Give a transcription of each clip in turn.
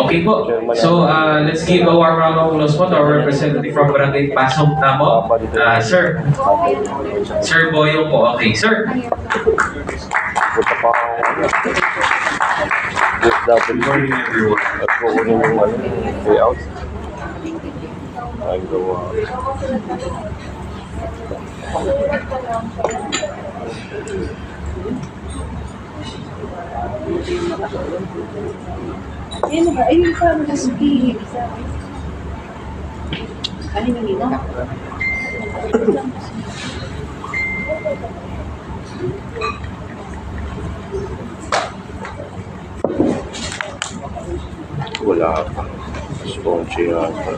Okay po. So, let's give a warm round of applause po to our representative from Barangay Pasong Tamo. Sir. Sir Boyong po. Okay, sir. Good morning, everyone. Payout. Ang gawa. Ano ba? Ayun pa, magasubi. Ano yung nino? Wala pa. Sponge yata.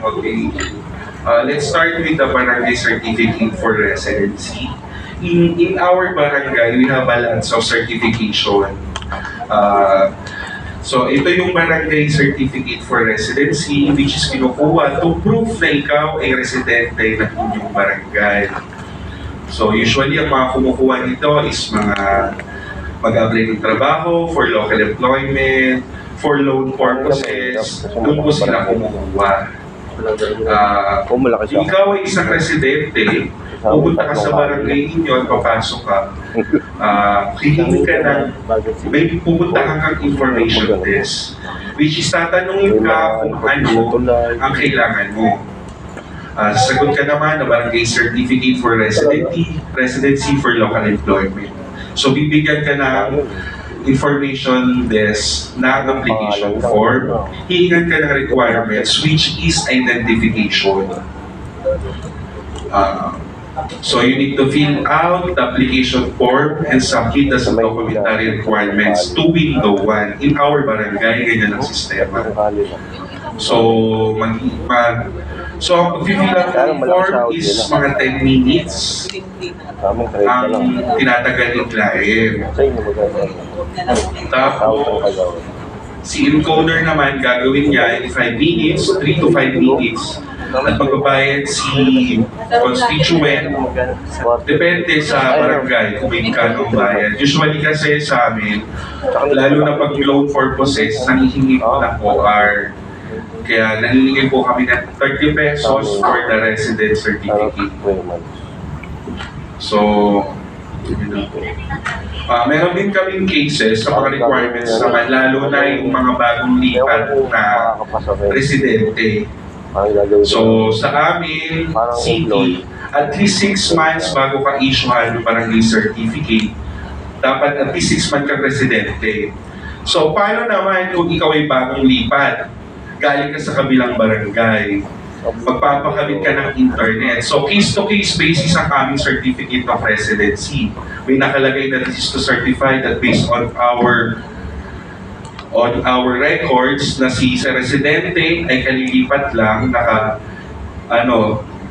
Okay. Let's start with the barangay certificate for residency. In our barangay, we have a lot of certification. So ito yung barangay certificate for residency, which is kinukuha to prove na ikaw ay residente ng inyong barangay. So usually ang mga kumukuha nito is mga mag-apply ng trabaho, for local employment, for loan purposes, doon po sila kumukuha. Kung ikaw ay isang residente, pupunta ka sa barangay ninyo at papasok ka, hihingi ka ng, may pupunta kang information desk, which is tatanungin ka kung ano ang kailangan mo. Sasagot ka naman na barangay certificate for residency for local employment. So bibigyan ka ng information desk na application form, hihingan ka ng requirements which is identification. So you need to fill out the application form and submit the documentary requirements to Window 1. In our barangay, ganyan ang sistema. So, ang pag-fill out ng form is mga 10 minutes ang tinatagal ng client. Tapos, si encoder naman gagawin niya in 5 minutes, 3 to 5 minutes. At magbabayad si constituent, depende sa barangay kung may kanong bayad. Usually kasi sa amin, lalo na pag loan purposes, nangihingi po ng OR. Kaya nangihingi po kami ng 30 pesos for the resident certificate. So, meron din kaming cases sa mga requirements naman, lalo na yung mga bagong lipat na residente. So, sa amin, city, at least 6 months bago ka issuehan ng barangay certificate, dapat at least 6 months kang residente. So, paano naman kung ikaw ay bagong lipat, galing ka sa kabilang barangay, magpapakabit ka ng internet. So, case-to-case basis ang aming certificate of residency. May nakalagay na this is to certify that based on our records na si residente ay kalilipat lang,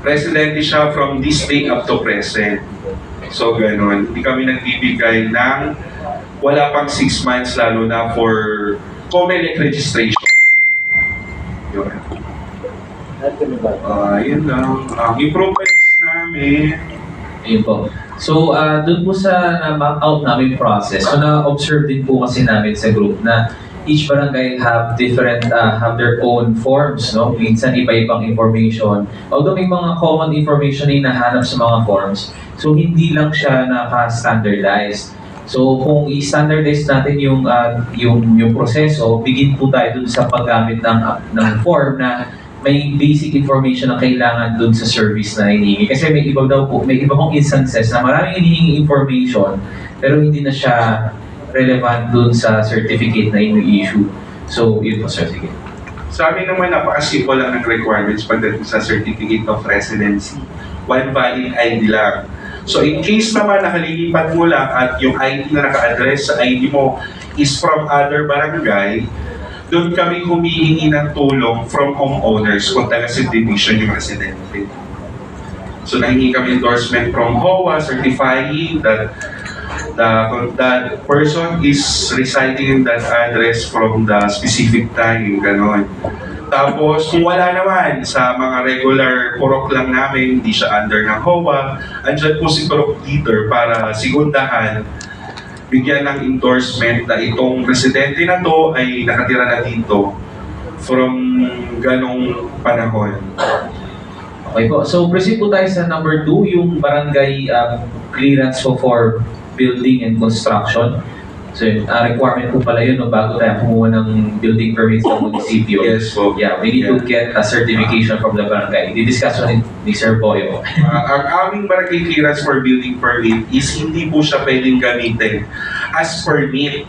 residente siya from this day up to present. So, ganun. Hindi kami nagbibigay ng wala pang 6 months, lalo na for COMELEC registration. Yun. Yun lang. Improvements namin. Ayun po. So, doon po sa map out namin process, so na-observe din po kasi namin sa group na each barangay have their own forms, no? Minsan iba-ibang information. Although may mga common information na hinahanap sa mga forms, so hindi lang siya naka-standardized. So kung i-standardize natin yung proseso, begin po tayo dun sa paggamit ng form na may basic information na kailangan dun sa service na hinihingi. Kasi may iba pong instances na maraming hinihingi information, pero hindi na siya relevant dun sa certificate na ini-issue. So, yun po, sir. Sige. Sa amin naman, napaka-simple lang ng requirements pagdating sa certificate of residency. One valid ID lang. So, in case naman nakalilipat mo lang at yung ID na naka-address sa ID mo is from other barangay, doon kami humihingi ng tulong from homeowners kung taga-subdivision yung residente. So, nahingi kami endorsement from HOA certifying that That person is residing in that address from the specific time, ganon. Tapos, kung wala naman sa mga regular purok lang namin, hindi siya under ng HOA, andyan po si purok leader para sigundahan, bigyan ng endorsement na itong residente na to ay nakatira na dito from ganong panahon. Okay po. So proceed po tayo sa number 2, yung barangay clearance po for building and construction. So requirement po pala yun no, bago tayo kumuha ng building permit sa munisipyo. Yes po. Yeah, we need to get a certification from the barangay. Di-discuss ko ni Sir Boyo. Ang aming barangay clearance for building permit is hindi po siya pwedeng gamitin as permit.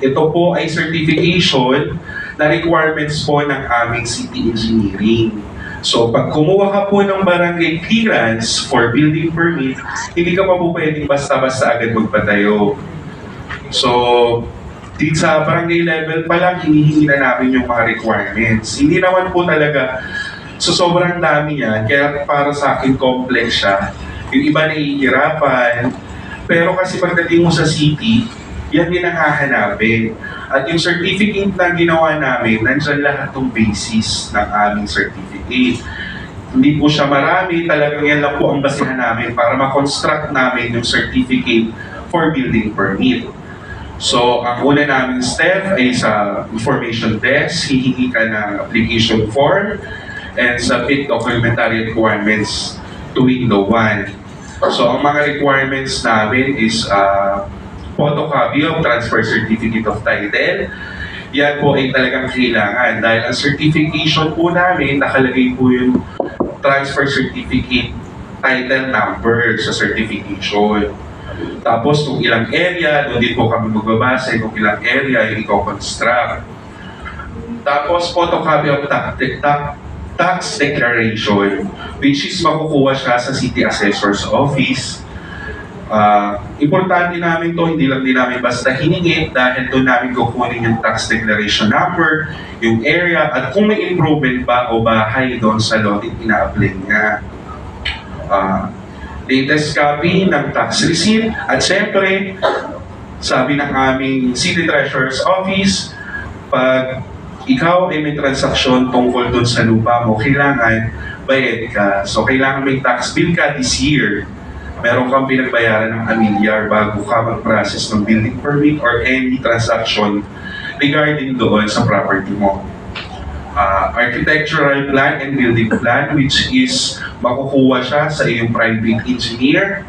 Ito po ay certification na requirements po ng aming city engineering. So pag kumuha ka po ng barangay clearance for building permit, hindi ka pa po pwedeng basta-basta agad magpatayo. So, dito sa barangay level pa lang, hinihingi na namin yung mga requirements. Hindi naman po talaga, so sobrang dami yan, kaya para sa akin complex siya. Yung iba nahihirapan, pero kasi pagdating mo sa city, yan din ang hahanapin. At yung certificate na ginawa namin, nandyan lahat ng basis ng aming certificate. Hindi po siya marami, talagang yan lang po ang basihan namin para ma-construct namin yung certificate for building permit. So, ang una naming step ay sa information desk, hihingi ka ng application form and submit documentary requirements to window 1. So, ang mga requirements namin is photocopy of transfer certificate of title. Yan po ay talagang kailangan dahil ang certification po namin, nakalagay po yung transfer certificate title number sa certification. Tapos kung ilang area, doon din po kami magbabase kung ilang area yung i-construct. Tapos photocopy of tax declaration, which is makukuha siya sa City Assessor's Office. Importante namin to, hindi lang din namin basta hiningi dahil doon namin kukunin yung tax declaration number, yung area, at kung may improvement ba o bahay doon sa lot ina-apply niya. Latest copy ng tax receipt, at syempre, sabi ng aming City Treasurer's Office, pag ikaw ay may transaksyon tungkol doon sa lupa mo, kailangan bayad ka. So, kailangan may tax bill ka this year. Meron kang pinagbayaran ng amilyar bago ka mag-process ng building permit or any transaction regarding doon sa property mo. Architectural plan and building plan, which is makukuha siya sa iyong private engineer.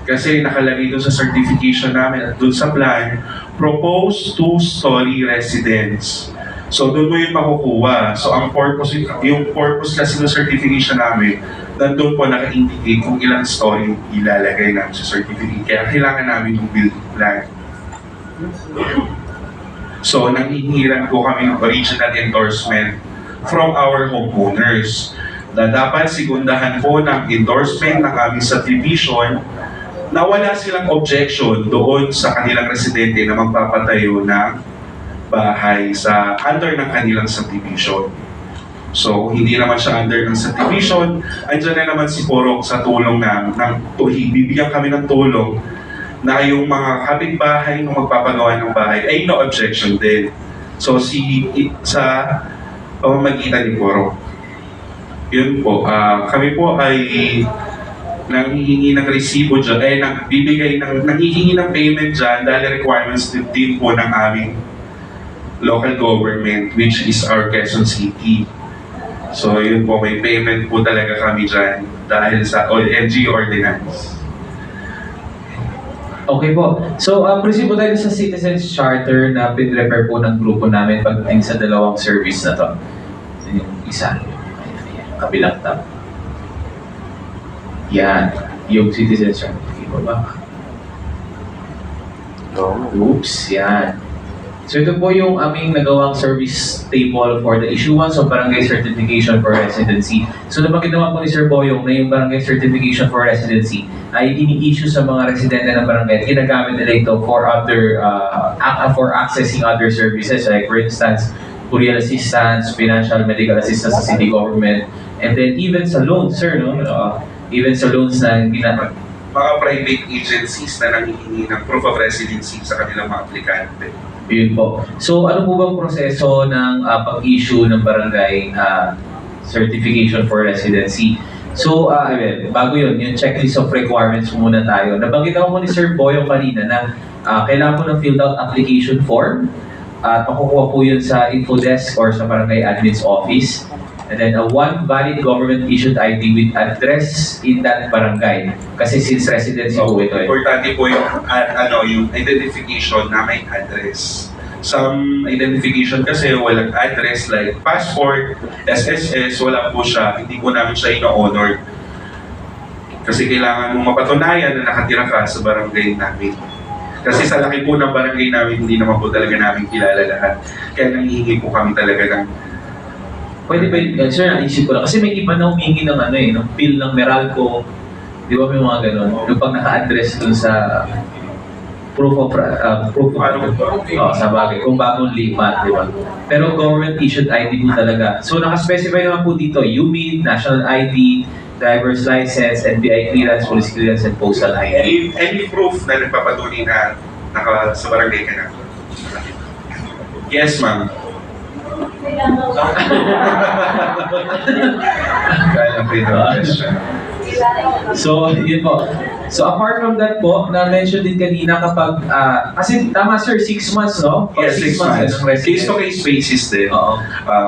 Kasi nakalagay doon sa certification namin at doon sa plan, proposed 2-story residence. So doon mo yung makukuha. So ang purpose, yung purpose kasi ng certification namin, nandun po naka-indicate kung ilang story ilalagay namin sa certificate. Kaya kailangan namin yung building plan. So nanghihiran po kami ng original endorsement from our homeowners na dapat sigundahan po ng endorsement ng aming subdivision na wala silang objection doon sa kanilang residente na magpapatayo ng bahay sa under ng kanilang subdivision. So, hindi naman siya under ng subdivision, andyan na naman si Porok sa tulong bibigyan kami ng tulong na yung mga kapitbahay nung magpapagawa ng bahay ay no objection din. So, sa pamamagitan ni Porok. Yun po, kami po ay nanghihingi ng resibo dyan, nanghihingi ng payment dyan dahil requirements din po ng aming local government, which is our Quezon City. So yun po, may payment po talaga kami dyan dahil sa LG ordinance. Okay po. So, proceed po tayo sa Citizens Charter na pin-refer po ng grupo namin pagdating sa dalawang service na to. Yung isa, kabilang tab. Yan, yung Citizens Charter. Okay po ba? Oops, yan. So ito po yung aming nagawang service table for the issuance of barangay certification for residency. So nabanggit naman po ni Sir Boyong na yung barangay certification for residency ay ini-issue sa mga residente ng barangay at ginagamit nila ito for for accessing other services like for instance, courier assistance, financial medical assistance sa city government, and then even sa loans, sir, no? Even sa loans na mga private agencies na nangihingi ng proof of residency sa kanilang mga aplikante. Yun po. So ano po bang proseso ng pag-issue ng barangay certification for residency? So, bago yun, yung checklist of requirements muna tayo. Nabanggit ako mo ni Sir Boyong kanina na kailangan po ng filled out application form at makukuha po yun sa info desk or sa barangay admin's office. And then one valid government-issued ID with address in that barangay. Kasi since residency po ito eh. Importante po yung, yung identification na may address. Some identification kasi walang address like passport, SSS, wala po siya, hindi po namin siya ino-honor. Kasi kailangan mong mapatunayan na nakatira ka sa barangay namin. Kasi sa laki po ng barangay namin, hindi naman po talaga namin kilala lahat. Kaya nangihingi po kami talaga ng... Pwede ba yun, sir, naisip ko lang. Kasi may iba na humingi ng ng bill ng Meralco. Di ba may mga ganun? Yung pag naka-address dun sa proof of sa bagay, kung bagong lipat, di ba? Pero government-issued ID po talaga. So naka-specify naman po dito, UMID, National ID, Driver's License, NBI Clearance, Police Clearance, and Postal ID. Any proof na nagpapatunay na sa barangay ka na? Yes, ma'am. Kaya po yung question. So, yun po. So, apart from that po, na-mention din kanina kapag, kasi tama sir, 6 months, no? Or Yes, 6 months. Case-to-case basis din. Oo.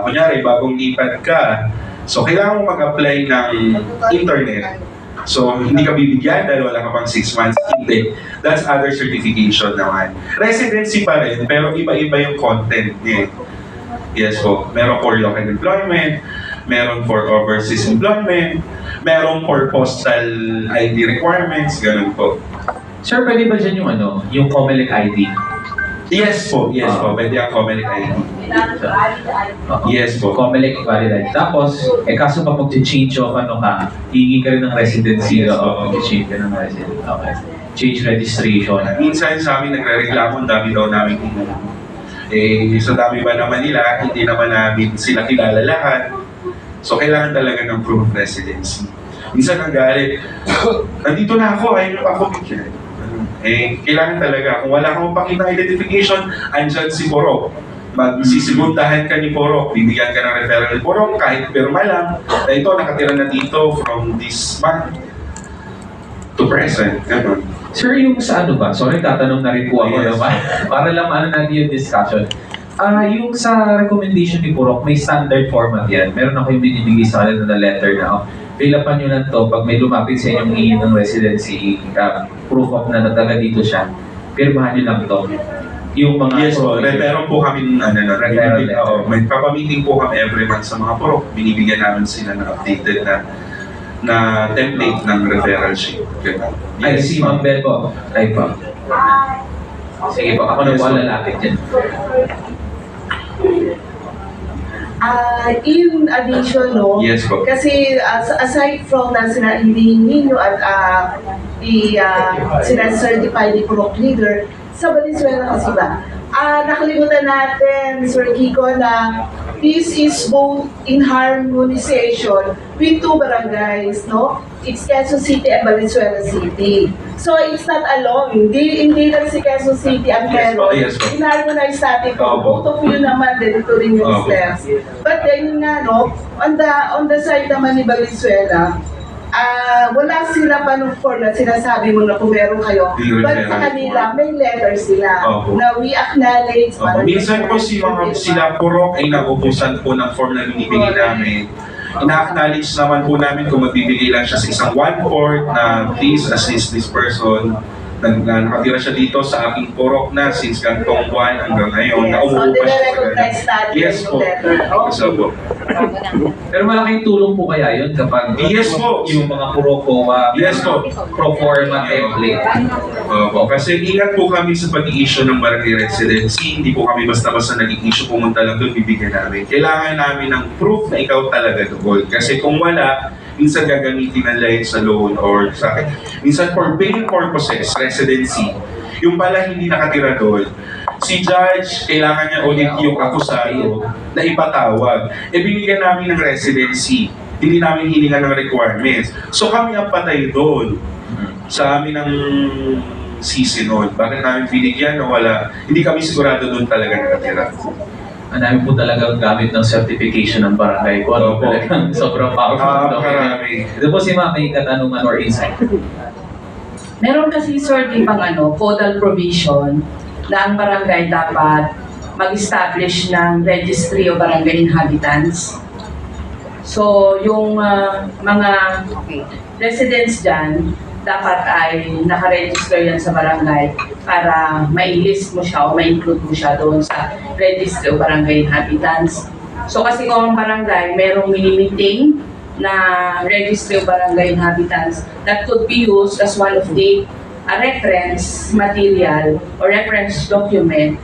Kunyari, bagong lipat ka, so kailangan mo mag-apply ng internet. So, hindi ka bibigyan dahil wala ka pang 6 months. Hindi. That's other certification naman. Residency pa rin, pero iba-iba yung content niya. Yes po. Meron for local employment, meron for overseas employment, meron for postal ID requirements, ganun po. Sir, pwede ba dyan yung COMELEC ID? Yes po, pwede ang COMELEC ID. Yes po. COMELEC valid ID. Tapos, kaso pa mag-change o hihingi ka rin ng residency o mag-change ka ng residency. Okay. Change registration. Minsan sa amin nagre-reklamo, ang dami daw namin sa dami ba naman nila, hindi naman namin sila kilala lahat. So, kailangan talaga ng proof of residency. Minsan ang galit, nandito na ako, ayaw pa ako bigyan. Kailangan talaga, kung wala kang mapakita identification, andyan si Porok. Magsisiguntahan ka ni Porok, bibigyan ka ng referral ni Porok, kahit pirma lang, na ito, nakatira na dito from this month to present. Ganun. Sir, yung sa ba? Sorry, tatanong na rin po ako naman. Para lang natin yung discussion. Yung sa recommendation ni Purok, may standard format yan. Meron ako yung binibigay sa kanila na letter na, fill upan nyo lang to pag may lumapit sa inyong iin ng residency, proof of na nataga dito siya, pirmahan nyo lang to. Yung mga... Yes po, meron po kami may papamiting po kami every month sa mga Purok. Binibigyan namin sila ng updated na template ng referral sheet. Ay, si Ma'am Bel po. Ay po. Sige po, ako na po ang lalapit dyan. In addition, no? Yes po. Kasi aside from na hinihingi nyo at sinacertify ni Purok Leader, sa Valenzuela kasi ba? Nakalimutan natin, Sir Kiko, na this is both in harmonization with 2 barangays, no? It's Quezon City and Valenzuela City. So it's not alone. Hindi lang si Quezon City ang meron. Yes po. In-harmonize natin ko. Both of you naman, dito rin yung steps. But then nga, no, on the side naman ni Valenzuela, wala sila pa nung form na sinasabi mo na kung meron kayo. But sa kanila, may letter sila na we acknowledge. Minsan po sila Purok ay nagubusan po ng form na binibigay namin. Ina-acknowledge naman po namin kung magbibigay lang siya sa isang 1/4 na please assist this person. Nakatira siya dito sa aking Purok na since gantong buwan hanggang ngayon. So, nire-recognize natin yung letter. So po. Pero malaking tulong po kaya yun kapag Yes po. yung mga Puroko, Yes po. pro forma template. Kasi ingat po kami sa pag-i-issue ng barangay residency. Hindi po kami basta-basta nag-i-issue, pumunta lang doon, bibigyan namin. Kailangan namin ng proof na ikaw talaga doon. Kasi kung wala, minsan gagamitin nila yun sa loan or sa akin. Minsan for paying purposes, residency, yung pala hindi nakatira doon, si judge, kailangan niya ulit yung akusado na ipatawag. Binigyan namin ng residency, hindi namin hiningan ng requirements. So kami ang patay doon. sa amin ang sisinod. Bakit namin binigyan o wala? Hindi kami sigurado doon talaga nakatira. Ang dami po talagang gamit ng certification ng barangay ko. Ano, Opo. talagang sobrang powerful. Marami. Ito po si Ma'am, may katanungan or insight. Meron kasi sir di bang codal provision na ang barangay dapat mag-establish ng registry of barangay inhabitants. So yung mga residents dyan, dapat ay nakaregister yan sa barangay para ma-list mo siya o ma-include mo siya doon sa registry of barangay inhabitants. So kasi kung ang barangay merong minimiting na registry of barangay inhabitants that could be used as one of the reference material or reference document.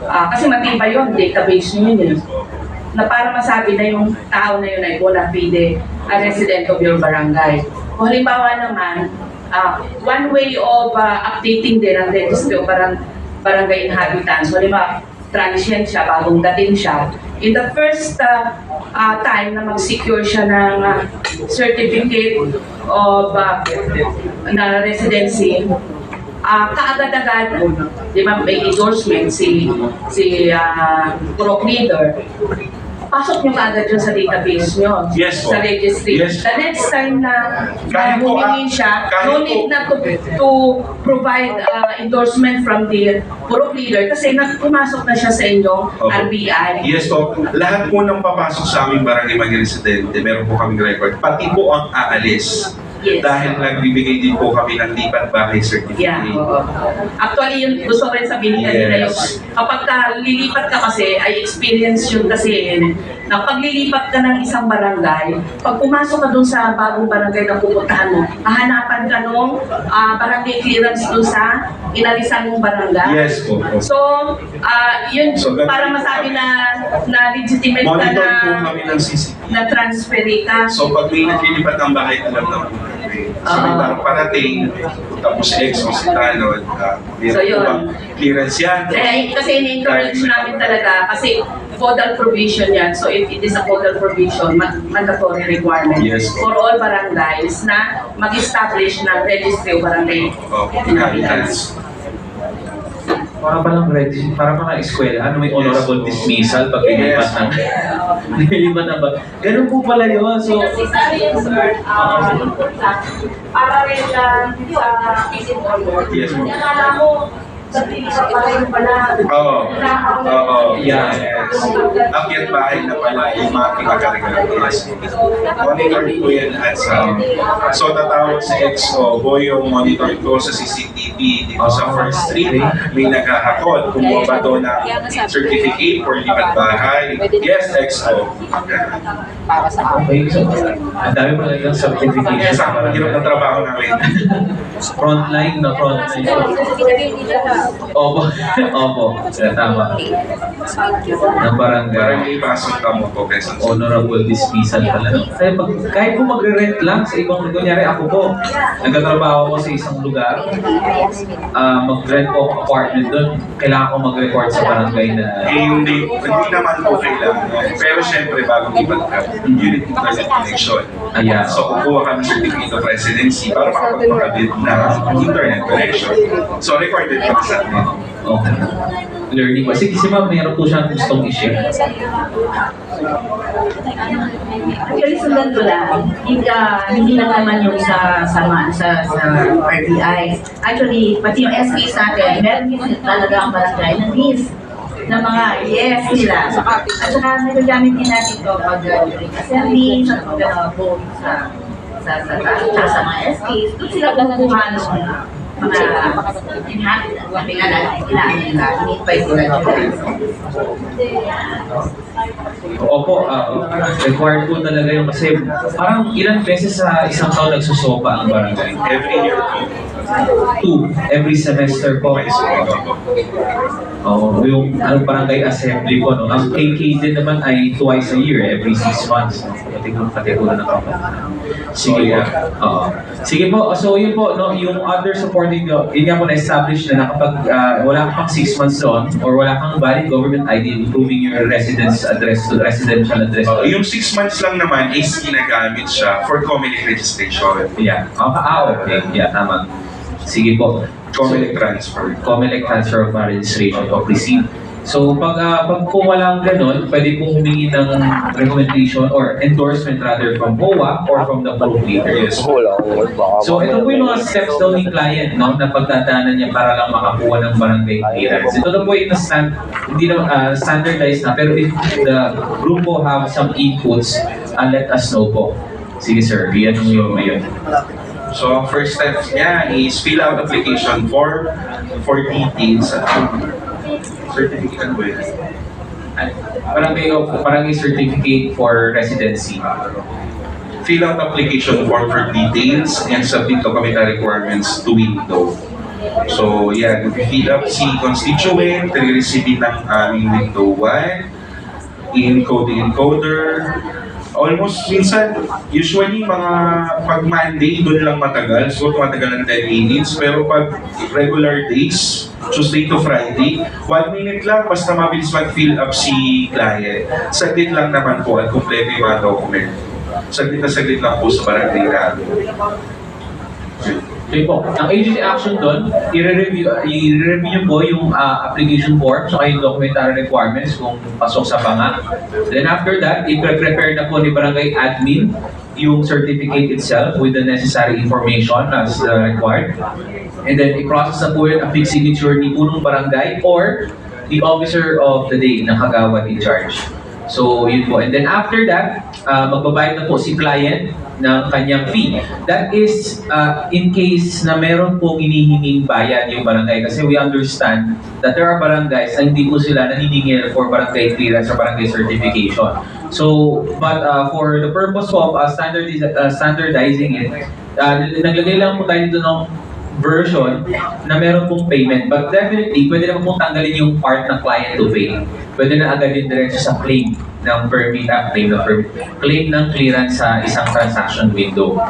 Kasi matibay yun, database nyo yun na para masabi na yung tao na yun ay bona fide a resident of your barangay. Kung halimbawa naman, one way of updating din ang registry of barangay inhabitants, halimbawa transient siya, bagong dating siya, in the first time na mag-secure siya ng certificate of na residency, kaagad-agad, di ba, may endorsement si Purok Leader, pasok nyo kaagad yun sa database nyo, Yes, po. sa registry. Yes. The next time na Kahit po, humingi siya, kahit no po- need na to provide endorsement from the Purok Leader kasi pumasok na siya sa inyong Opo. RBI. Yes po, lahat po ng papasok sa aming barangay mga residente, meron po kaming record. Pati po ang aalis. Yes. Dahil nagbibigay din po kami ng lipat bahay certificate. Yeah, oo. Actually, yun gusto ko rin sabihin kanina yung kapag lilipat ka kasi, ay experience yun kasi na pag lilipat ka ng isang barangay, pag pumasok ka dun sa bagong barangay na pupuntahan mo, hahanapan ka nung barangay clearance dun sa inalisan mong barangay. Yes po. So, yun So, para masabi na legitimate ka Monitor na po kami ng CCTV. na transfer ka. So pag may naglilipat ng bahay, alam na po namin. So may parang parating, tapos ex-hospital, meron So, po yun. bang clearance yan? Kasi in-encourage namin talaga kasi codal provision yan. So if it is a codal provision, mandatory requirement Yes. for all barangays na mag-establish ng registry of barangay Inhabitants. Para palang ready, para mga eskwela, ano may honorable dismissal pag nilipat ng nilipat ng ba? Ganun po pala yun. So, para rin sa isip order. Yes. Nakala mo, sa pinisa pa rin pala. Oo. Oo. Yeah. Yes. Akyat bahay na pala yung mga pinagkaragalan. Yes. Monitor ko yan at so tatawag sa EXO, yung monitor ko sa CCTV dito sa First Street. May naghahakot. Kumuha ba doon ng certificate for lipat bahay? Yes, EXO. para sa akin. okay. So, ang dami pa lang certification. Yes, ang mahirap na trabaho namin. Frontline na frontline. Opo. Opo. Tama. Ng barangay. Parang may pasok ka mo po, Quezon City. Honorable dismissal pala. Kaya kahit po magre-rent lang sa ibang, kunyari ako po, nagtatrabaho ko sa isang lugar, mag-rent po ako apartment doon, kailangan ko mag-report sa barangay na Hindi naman po kailangan. Pero syempre, bago ibat ka, unit internet connection. Ayan. So, kukuha ka ng certificate of residency para makapagpakabit na internet connection. So, recorded ka sa atin. okay. Learning po. Sige, si ma'am, mayroon po siyang gustong i-share. Actually, sundan ko lang. Hindi lang naman yung sa RBI. Actually, pati yung SPs natin, meron din talaga ang barangay na list ng mga yes nila. At saka nagagamit din natin ito pag during assembly, sa pag-vote sa mga SPs. Doon sila kumukuha ng mga inhabitants. Sabi nga natin, kailangan nila, in-invite nila dyan. Opo, required po talaga yung kasi parang ilang beses sa isang taon nagsusopa ang barangay. Every year po. 2, every semester po. Oo, yung barangay assembly po. No? Ang KK din naman ay twice a year, every 6 months. tingnan kategory ng kapatid. Sige Oh, po. Oo. Sige po, so yun po, no, yung other supporting, yun nga po na-establish na kapag wala kang 6 months doon or wala kang valid government ID proving your residence address to residential address. Yung 6 months lang naman is ginagamit siya for Comelec registration. Yeah. Okay. Yeah, tama. Sige po. Comelec transfer. Comelec transfer of registration of receipt. So pag po walang ganun, pwede pong humingi ng recommendation or endorsement rather from OWA or from the procurator. Yes. Wala akong baka. So ito po yung mga steps daw ni client, no, na pagdadaanan niya para lang makakuha ng barangay clearance. Ito na po yung hindi na standardized na, pero if the group po have some inputs, let us know po. Sige sir, yan yung ngayon. So, ang first step niya is fill out application form for details. Certificate ba yun? Barangay certificate for residency. Fill out application form for details and submit documentary requirements to window. So, yan. Fill up si constituent, re-receive ng aming window 1, encoder. Almost minsan, usually mga pag Monday, doon lang matagal. So, matagal ng 10 minutes. Pero pag regular days, Tuesday to Friday, 1 minute lang, basta mabilis mag-fill up si client. Saglit lang naman po at kumpleto yung mga document. Saglit na saglit lang po sa barangay namin. Okay po. Ang agency action doon, i-review nyo po yung application form saka yung documentary requirements kung pasok sa panga. Then after that, i-prepare na po ni barangay admin yung certificate itself with the necessary information as required. And then i-process na po yun a fixed signature ni punong barangay or the officer of the day na kagawad in charge. So yun po. And then after that, magbabayad na po si client ng kanyang fee. That is in case na meron pong hinihinging bayad yung barangay kasi we understand that there are barangays na hindi po sila naniningil for barangay clearance or barangay certification. So, but for the purpose of standardizing it, naglagay lang po tayo dito ng version na meron pong payment. But definitely, pwede naman pong tanggalin yung part ng client to pay. Pwede na agad yung diretso sa claim ng permit, claim ng clearance sa isang transaction window.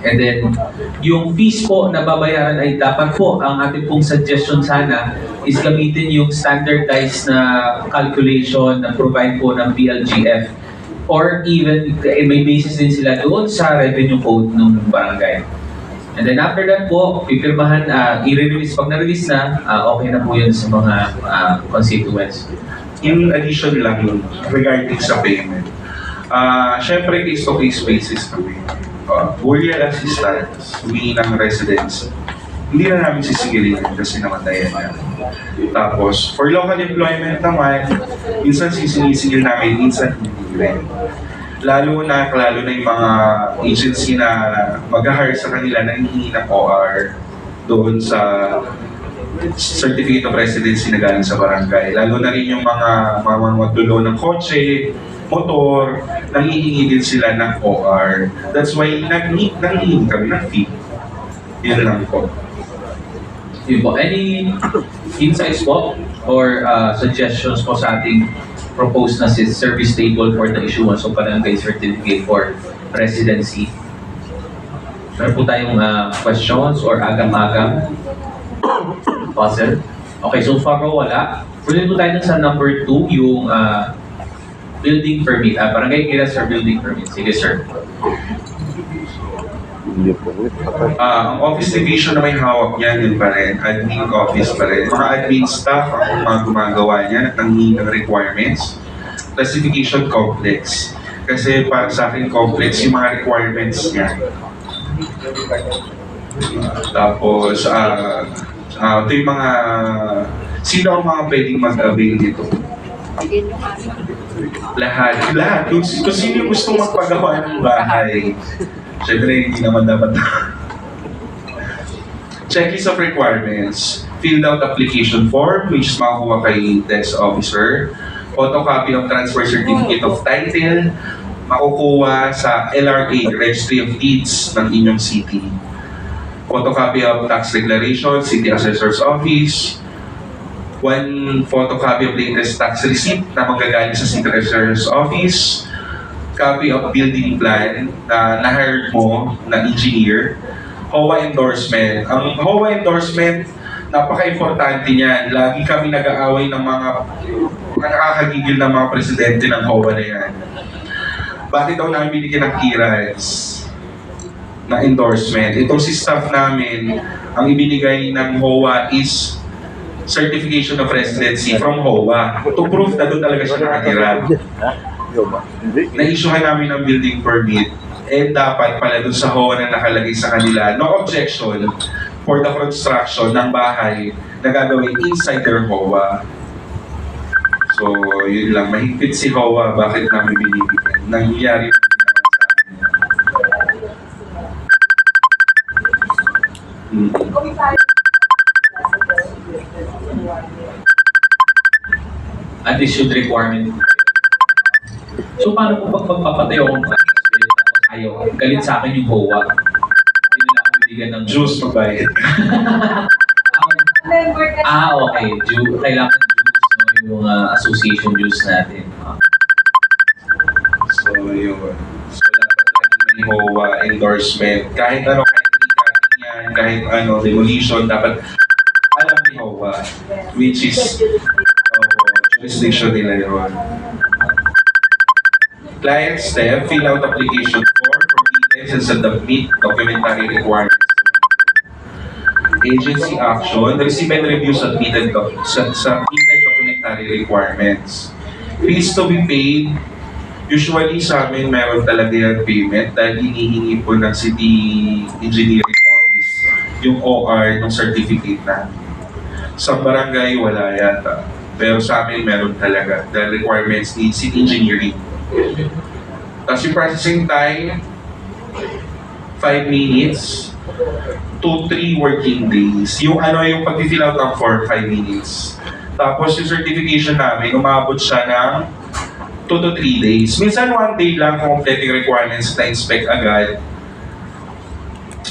And then, yung fees po na babayaran ay dapat po, ang ating pong suggestion sana is gamitin yung standardized na calculation na provide po ng PLGF or even may basis din sila doon sa revenue code ng barangay. And then after that po, pipirmahan, i-release. Pag na-release na, okay na po yun sa mga constituents. In addition lang yun, regarding sa payment. Siyempre, case-to-case basis kami. Burial assistance, humingi ng residence. Hindi na namin sisigilin kasi namatayan niya. Tapos, for local employment naman, minsan sinisigil namin, minsan hindi rin. Lalo na yung mga agency na mag-hire sa kanila na hihingi ng OR doon sa certificate of residency na galing sa barangay. Lalo na rin yung mga magdulo ng kotse, motor, nangihingi din sila ng OR. That's why nanghihingi kami ng fee. Yun lang po. Yun po. Any insights po or suggestions po sa ating proposed na service table for the issuance of barangay certificate for residency? Meron po tayong questions or agam-agam? Puzzle? Okay, so far po wala. Pwede po tayo sa number 2, yung building permit. Barangay clearance or building permit. Sige, sir. Ang office division na may hawak niyan, yun pa rin. Admin office pa rin. Mga admin staff ang mga gumagawa niyan at nanghihingi ng requirements. Classification complex. Kasi para sa akin complex yung mga requirements niya. Tapos, ito yung mga... Sino ang mga pwedeng mag-avail dito? Lahat. Kung sino yung gusto magpagawa ng bahay. Siyempre, hindi naman dapat. Checklist of requirements. Filled out application form, which is makakuha kay desk officer. Photocopy of transfer certificate of title. Makukuha sa LRA, Registry of Deeds ng inyong city. Photocopy of tax declaration, City Assessor's Office. 1 photocopy of latest tax receipt na magagaling sa City Assessor's Office. copy of building plan na na-hire mo na engineer, HOA endorsement. Ang HOA endorsement, napaka-importante niyan. Lagi kami nag-aaway ng mga nakakagigil ng mga presidente ng HOA na yan. Bakit daw namin binigyan ng clearance na endorsement? Itong si staff namin, ang ibinigay ng HOA is certification of residency from HOA to prove na doon talaga siya nakatira. Na-issuehan namin ng building permit, dapat pala doon sa HOA na nakalagay sa kanila, no objection for the construction ng bahay na gagawin inside their HOA. So, yun lang. Mahigpit si HOA, bakit namin binibigyan? Nangyayari po naman sa amin. At least yung requirement. So paano kung pagpapatayo akong tapos ayaw, galit sa akin yung HOA? Hindi nila ako bibigyan ng Juice magbayad. Okay. Kailangan juice, no? Yung mga association juice natin. So, yun. So, dapat lagi may HOA endorsement. Kahit ano, kahit recutting yan, kahit ano, demolition, dapat alam ni HOA, which is jurisdiction nila yun. Client step, fill out application form for details and submit documentary requirements. Agency action, receive and review submitted documentary requirements. Fees to be paid, usually sa amin meron talaga yung payment dahil hinihingi po ng City Engineering Office yung OR ng certificate na. Sa barangay, wala yata. Pero sa amin meron talaga dahil requirements ni City Engineering. Tapos yung processing time, 5 minutes to 3 working days. Yung pag-fill out ng form, 5 minutes. Tapos yung certification namin, umabot siya ng 2 to 3 days. Minsan 1 day lang kung complete yung requirements na inspect agad.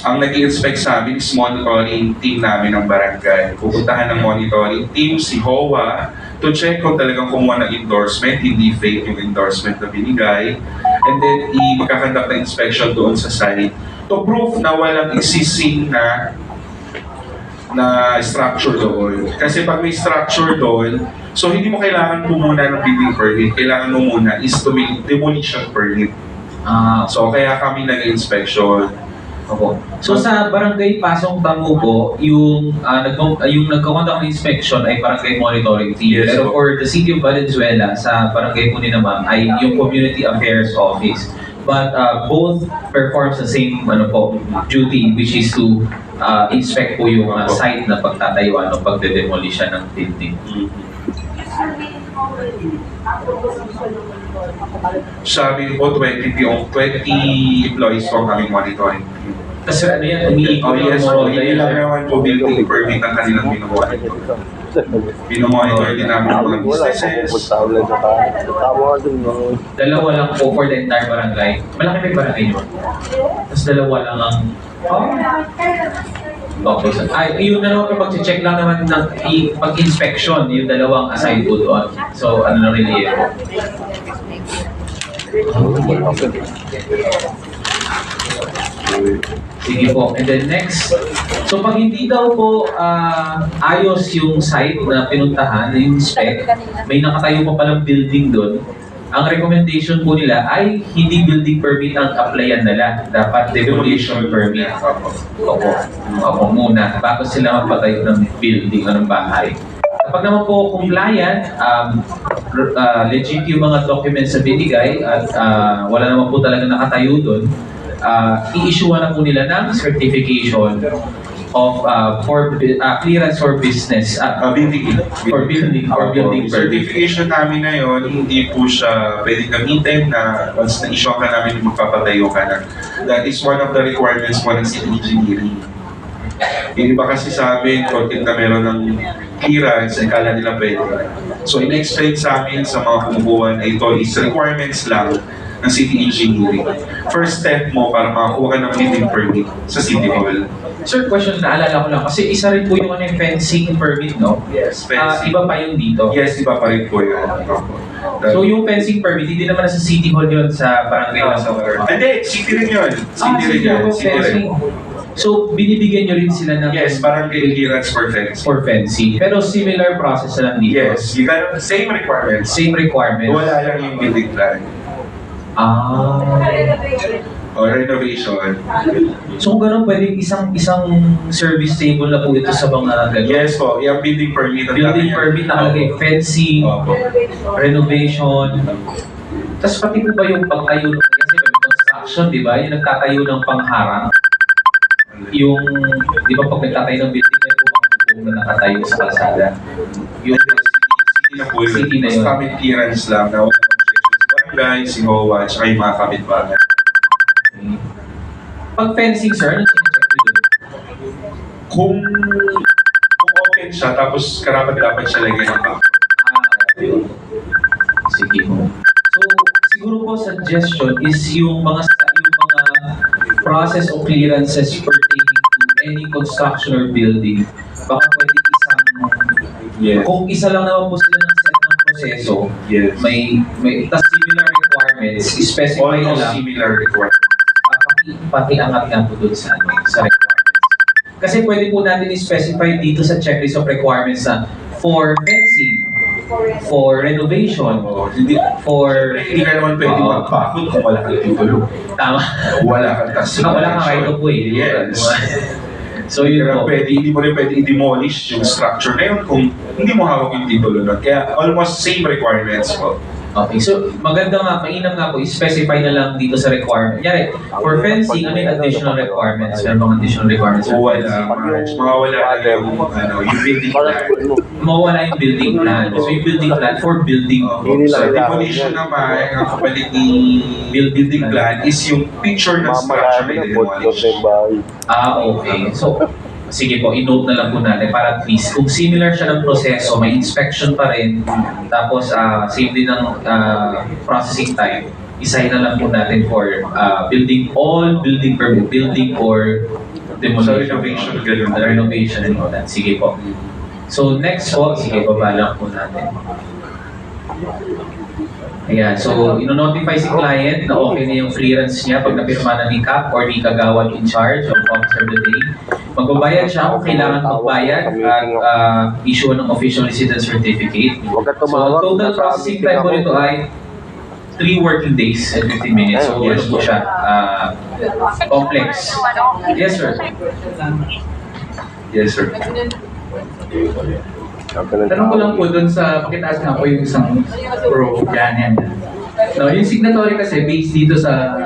Ang nag-i-inspect sa amin is monitoring team namin ng barangay. Pupuntahan ng monitoring team si HOA to check kung talagang kumuha ng endorsement, hindi fake yung endorsement na binigay. And then, magkakandak na inspection doon sa site to prove na walang existing na structure doon. Kasi pag may structure doon, so hindi mo kailangan pumuna ng building permit. Kailangan mo muna is to make demolition permit. So, kaya kami nag-inspection. Opo. So sa Barangay Pasong Tango po, yung nagko-conduct ng inspection ay Barangay Monitoring Team. Yes, Pero po. for the City of Valenzuela, sa barangay po ni naman ay yung Community Affairs Office. But both performs the same duty, which is to inspect po yung site na pagtatayuan o pagdedemolish siya ng building. Sabi po, 20 employees po kami monitoring. Kasi ano yan, umiikot yung Yes, mga hindi lang naman po building permit ang kanilang binomonitor. Binomonitor din namin ang mga businesses. Dalawa lang po for the entire barangay. Malaki pa yung barangay nyo. Tapos dalawa lang ang... Okay, so, yun na naman yung pag-check lang naman ng pag-inspection, yung dalawang assigned po doon. So, ano na rin yun? Sige po. And then next, so pag hindi daw po ayos yung site na pinuntahan, yung spec, may nakatayo pa palang building doon, ang recommendation po nila ay hindi building permit ang applyan nila. Dapat demolition permit. Opo muna, bago sila magpatayo ng building o ng bahay. Kapag naman po compliant, legit yung mga documents na binigay at wala naman po talaga nakatayo doon, i-issue na po nila ng certification of clearance for business, for building permit. Certification namin na yun, hindi po siya pwedeng gamitin na once na-issue ka namin magpapatayo ka na. That is one of the requirements po ng civil engineering. Yung iba kasi sa amin, kung na meron ng clearance, ay kala nila pwede. So, ina-explain sa amin sa mga kumukuha na ito is requirements lang ng city engineering. First step mo para makakuha ka ng building permit sa City Hall. Sir, question na alala ko lang. Kasi isa rin po yung ano, yung fencing permit, no? Yes, Ah, iba pa yung dito. Yes, iba pa rin po yun. So yung fencing permit, hindi naman nasa City Hall yun sa barangay lang sa Hindi, city rin yun. City rin yun. City rin. fencing. So, binibigyan nyo rin sila ng Yes, barangay clearance for fencing. for fencing. Pero similar process na lang dito. Yes, you got same requirements. Same requirements. Wala lang yung building plan Ah. or renovation. So kung gano'n, pwedeng isang service table na po ito sa mga ganun. Yes po, yung building permit. ang Building dami yan. permit nakalagay, fencing, Opo. renovation. Tapos pati po ba yung pagtayo, kasi may construction, di ba? Yung nagtatayo ng pangharang. Yung, di ba pag nagtatayo ng building, may po mga bubong na nakatayo sa kalsada. Yung City na po yun. City na Mas yun. kami clearance lang na wala si barangay, si HOA, tsaka yung mga kapitbahay. pag fencing, sir, ano sinecheck nyo dun? Kung open siya, tapos karapat dapat siya lagyan ng pang. Sige po. So, siguro po suggestion is yung mga process o clearances pertaining to any construction or building. Baka pwede isang, Yes. kung isa lang naman po sila ng set ng proseso, Yes. may similar requirements, specify na Almost lang, similar requirements. pakiangat nga po dun sa requirements. Kasi pwede po natin i-specify dito sa checklist of requirements na for fencing, for renovation, Hindi ka naman pwede Oo. magpakot kung wala kang titulo. tama. Wala kang taxi. Wala kang right of way. Yes. So yun po. Hindi mo rin pwede i-demolish yung structure na yun kung hindi mo hawak yung titulo nun. Kaya almost same requirements po. Okay, so maganda nga, mainam nga po, i-specify na lang dito sa requirement. Yari, for fencing, ano yung additional requirements? Meron bang additional requirements for Wala, fencing? mawawala na yung building plan. Mawala yung building plan. So yung building plan for building. Sa demolition naman, ang kapalit ni building plan is yung picture ng structure na i-demolish. Okay. So, sige po, i-note na lang po natin para at least kung similar siya ng proseso, may inspection pa rin, tapos same din ng processing time, isahin na lang po natin for building permit, building or demolition. So, renovation, ganun. Renovation and all that. Sige po. So, next po, sige, baba lang po natin. Ayan, so ino-notify si client na okay na yung clearance niya pag napirma na ni CAP or ni Kagawad in charge of Officer of the Day. Magbabayad siya kung kailangan magbayad at issue ng official residence certificate. So, ang total processing time po nito ay 3 working days and 15 minutes. So, yes po siya. Complex. Yes, sir. Yes, sir. Tanong ko lang po dun sa pakitaas nga po yung isang pro yan. No, yung signatory kasi based dito sa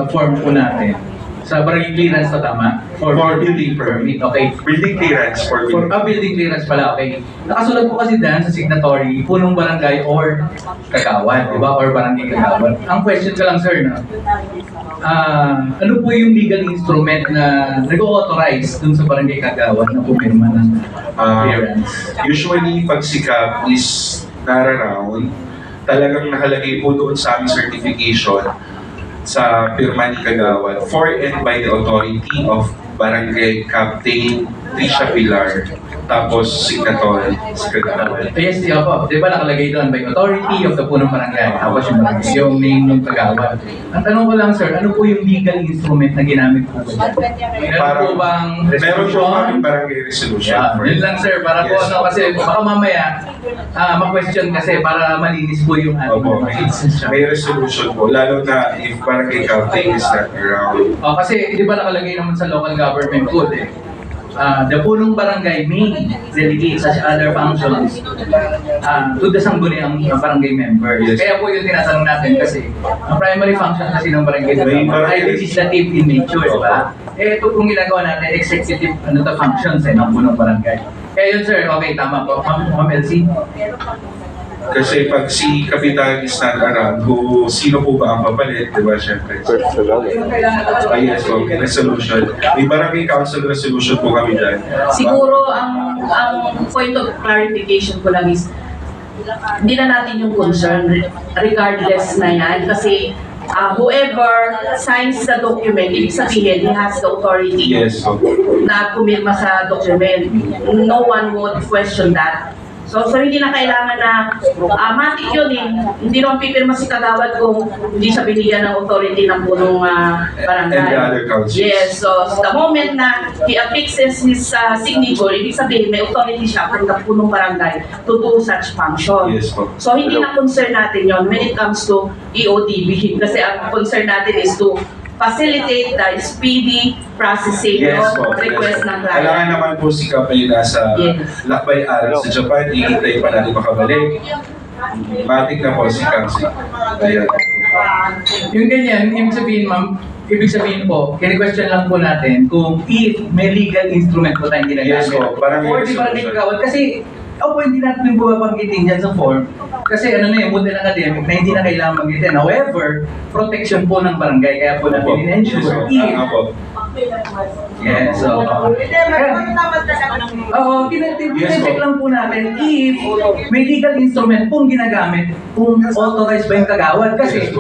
form po natin. Sa barangay clearance na tama? For building permit. Okay. Building clearance for For building. building clearance pala, okay. Nakasulat po kasi dyan sa signatory, punong barangay or kagawad, di ba? Or barangay kagawad. Ang question ko lang, sir, no? Ano po yung legal instrument na nag-authorize dun sa barangay kagawad na pumirma ng clearance? Usually, pag sikap is nararound, talagang nakalagay po doon sa aming certification sa pirma ni Kagawad for and by the authority of Barangay Captain Trisha Pilar, tapos signatory si Kagawad. Yes, di ako. Di ba nakalagay doon by authority of the punong barangay? Tapos yung barangay, yung name ng kagawad. Ang tanong ko lang, sir, ano po yung legal instrument na ginamit po? Meron po bang Meron po kaming resolution? barangay resolution. Yeah, for yun lang, sir. Para po, Yes. ano, kasi baka mamaya, ma-question kasi para malinis po yung ating Opo, mga citizenship. may resolution po, lalo na if Barangay Captain is not around. Kasi di ba nakalagay naman sa local government code the punong barangay may delegate such other functions to the sangguniang barangay members. Yes. Kaya po yung tinatanong natin kasi ang primary function kasi ng barangay May ay legislative in nature, di ba? Ito pong ginagawa natin, executive functions ng punong barangay. Kaya yun, sir, okay, tama po. Ma'am Elsie? Kasi pag si Kapitan is not around, kung sino po ba ang papalit, di ba, syempre. Yes, so, resolution. May barangay council resolution po kami dyan. Siguro ang point of clarification ko lang is hindi na natin yung concern regardless na yan kasi whoever signs the document, ibig sabihin, he has the authority Yes, opo. na pumirma sa document. No one would question that. So hindi na kailangan na matik yun eh. Hindi naman pipirma si Kagawad kung hindi siya binigyan ng authority ng punong And the barangay. other councils. Yes, so the moment na he affixes his signature, ibig sabihin may authority siya from the punong barangay to do such function. Yes po. So hindi na concern natin yon when it comes to EOTB kasi ang concern natin is to facilitate the speedy processing Yes of po. request ng client. Kailangan naman po si Kapay nasa Yes. lakbay aral sa Japan, hihintay pa natin makabalik. Matik na po si Kamsi. Ayan. Yung ganyan, ibig sabihin po, kini-question lang po natin kung if may legal instrument po tayong ginagamit. Yes po, parang Or di ba rin kagawad? Kasi, hindi natin po babanggitin dyan sa form. Kasi model academic na hindi na kailangan magitin. However, protection po ng barangay, kaya po natin in-ensure if, Opo. yes, so, check lang po natin if may legal instrument pong ginagamit kung authorized ba yung kagawad. Kasi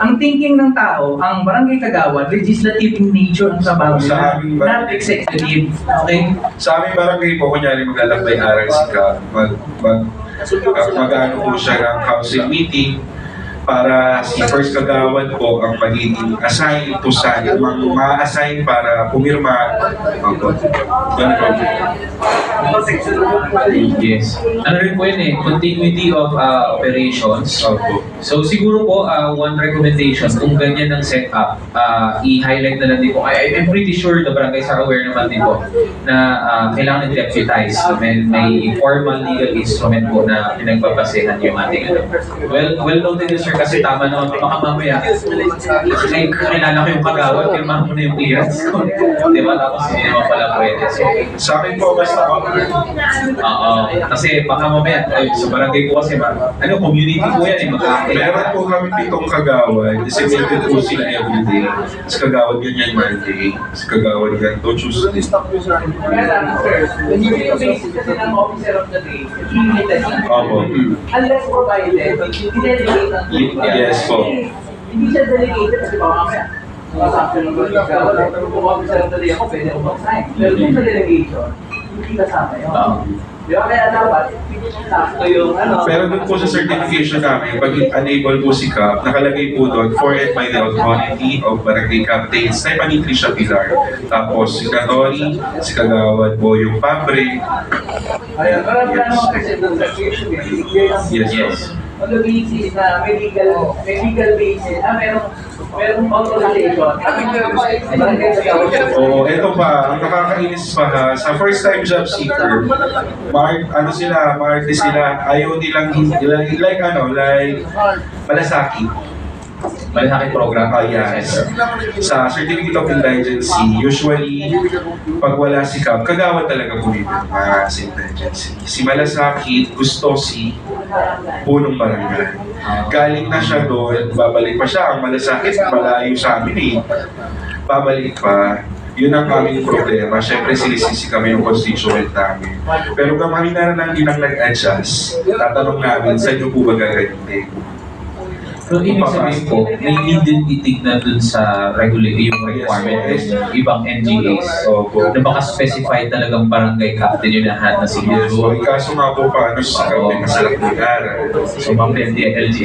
ang thinking ng tao, ang barangay kagawad, legislative in nature ang trabaho Sa nila, aming barangay. not executive. Okay? Sa aming barangay po, kunyari maglalakbay aral si Kap, mag-ano po siya ng council meeting para si First Kagawad po ang magiging assign to sign, ma-assign para pumirma. Opo. Ganun po. Yes. Ano rin po yun continuity of operations. Opo. So siguro po, one recommendation, kung ganyan ang setup, i-highlight na lang din po. I'm pretty sure the barangays are aware naman din po na kailangan i-deputize. May formal legal instrument po na pinagbabasehan yung ating well noted sir, kasi tama naman, baka mamaya, kilala ko yung Kagawad, pirmahan mo na yung clearance ko. Diba? Tapos hindi naman pala pwede. So, Sa akin po, basta kasi baka mamaya, sa barangay ko kasi, community po yan meron po kami 7 Kagawad, designated po sila everyday. Sa Kagawad ganyan Monday, sa Kagawad ganito Tuesday. Kaya lang, sir, when you basis kasi ng officer of the day, Opo. unless provided, i-delegate ang Yes po. Hindi siya delegated kasi baka mamaya. Masakto ng kagawad, kung officer of the day ako, pwede ako mag-sign. Pero kung sa delegation, hindi kasama yun. Di ba kaya dapat, sakto yung Pero doon po sa certification namin, pag unable po si Kap, nakalagay po doon, for and by the authority of barangay captains, na ipanitri siya pilar. Tapos si Katori, si Kagawad po yung Pabre. Ayan, parang naman kasi ng certification, Yes, Yes. on the basis na may legal basis, merong authorization. Oo, eto pa, ang nakakainis pa ha, sa first time job seeker, Marte sila, ayaw nilang, like Malasaki. Malasaki program. Yes. Sa Certificate of Indigency, usually, pag wala si Kap, Kagawad talaga pumipirma sa indigency. Si Malasaki, gusto si punong barangay. Galing na siya doon, babalik pa siya. Ang Malasaki, malayo sa amin eh. Babalik pa. Yun ang aming problema. Siyempre, sinisisi kami yung constituent namin. Pero kami na lang din ang nag-adjust. Tatanong namin, saan nyo po ba gagawin? So, ibig sabihin po, may need din itignan dun sa yung requirement ng ibang NGAs. Opo. Na baka specify talagang barangay captain yung lahat na So, siguro. kaso nga po paano sa kami masalak mag-aral. So, mga PNDLG.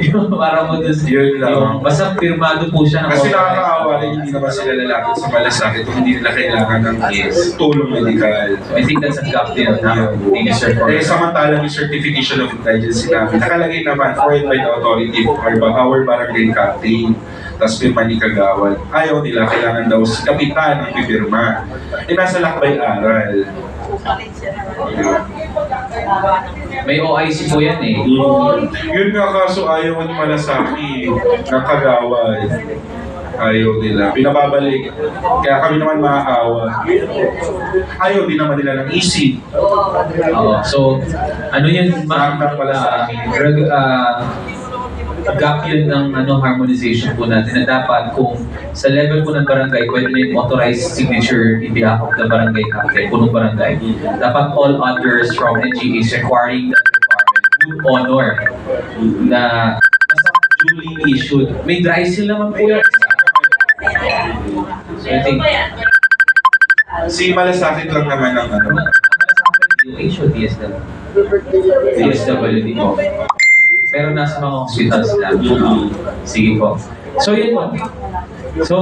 Yung para mo dun, Yun lang. yung basta pirmado po siya ng Kasi authorized. nakakaawa rin hindi naman sila lalapit sa malasakit kung hindi nila kailangan ng tulong medikal. So, I think that's a gap din na thank you sir for Samantalang yung certification of indigency namin, nakalagay naman for and by the authority of our barangay captain. Tapos pirma ni Kagawad. Ayaw nila, kailangan daw si kapitan ang pipirma. Nasa lakbay aral. may OIC po yan eh. Yun nga kaso ayaw ni Malasaki ng Kagawad. Ayaw nila. Pinababalik. Kaya kami naman maaawa. Ayaw din naman nila ng isip. So, ano yun, Sakta pala sa akin. Gap yun ng harmonization po natin na dapat kung sa level po ng barangay, pwede na yung authorized signature in behalf of the barangay captain, punong barangay. Dapat all others from NGAs requiring that requirement would honor na duly issued. May dry seal naman po yan. So I think, Si Malasakit lang naman ang ano. yung issue, DSWD po. Pero nasa mga hospitals lang. Sige po. So yun po. So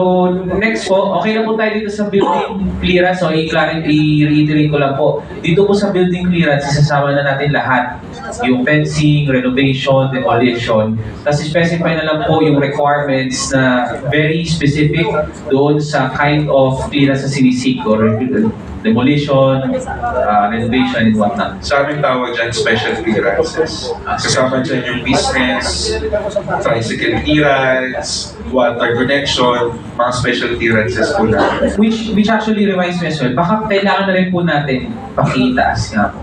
next po, okay na po tayo dito sa building clearance. So i-reiterate ko lang po. Dito po sa building clearance, isasama na natin lahat. Yung fencing, renovation, demolition. Tapos specify na lang po yung requirements na very specific doon sa kind of clearance na sinisig or demolition, renovation, and whatnot. Sa amin tawag dyan, special clearances. Kasama dyan yung business, tricycle clearance, water connection, mga special clearances po natin. Which actually reminds me as well, baka kailangan na rin po natin pakitaas nga po.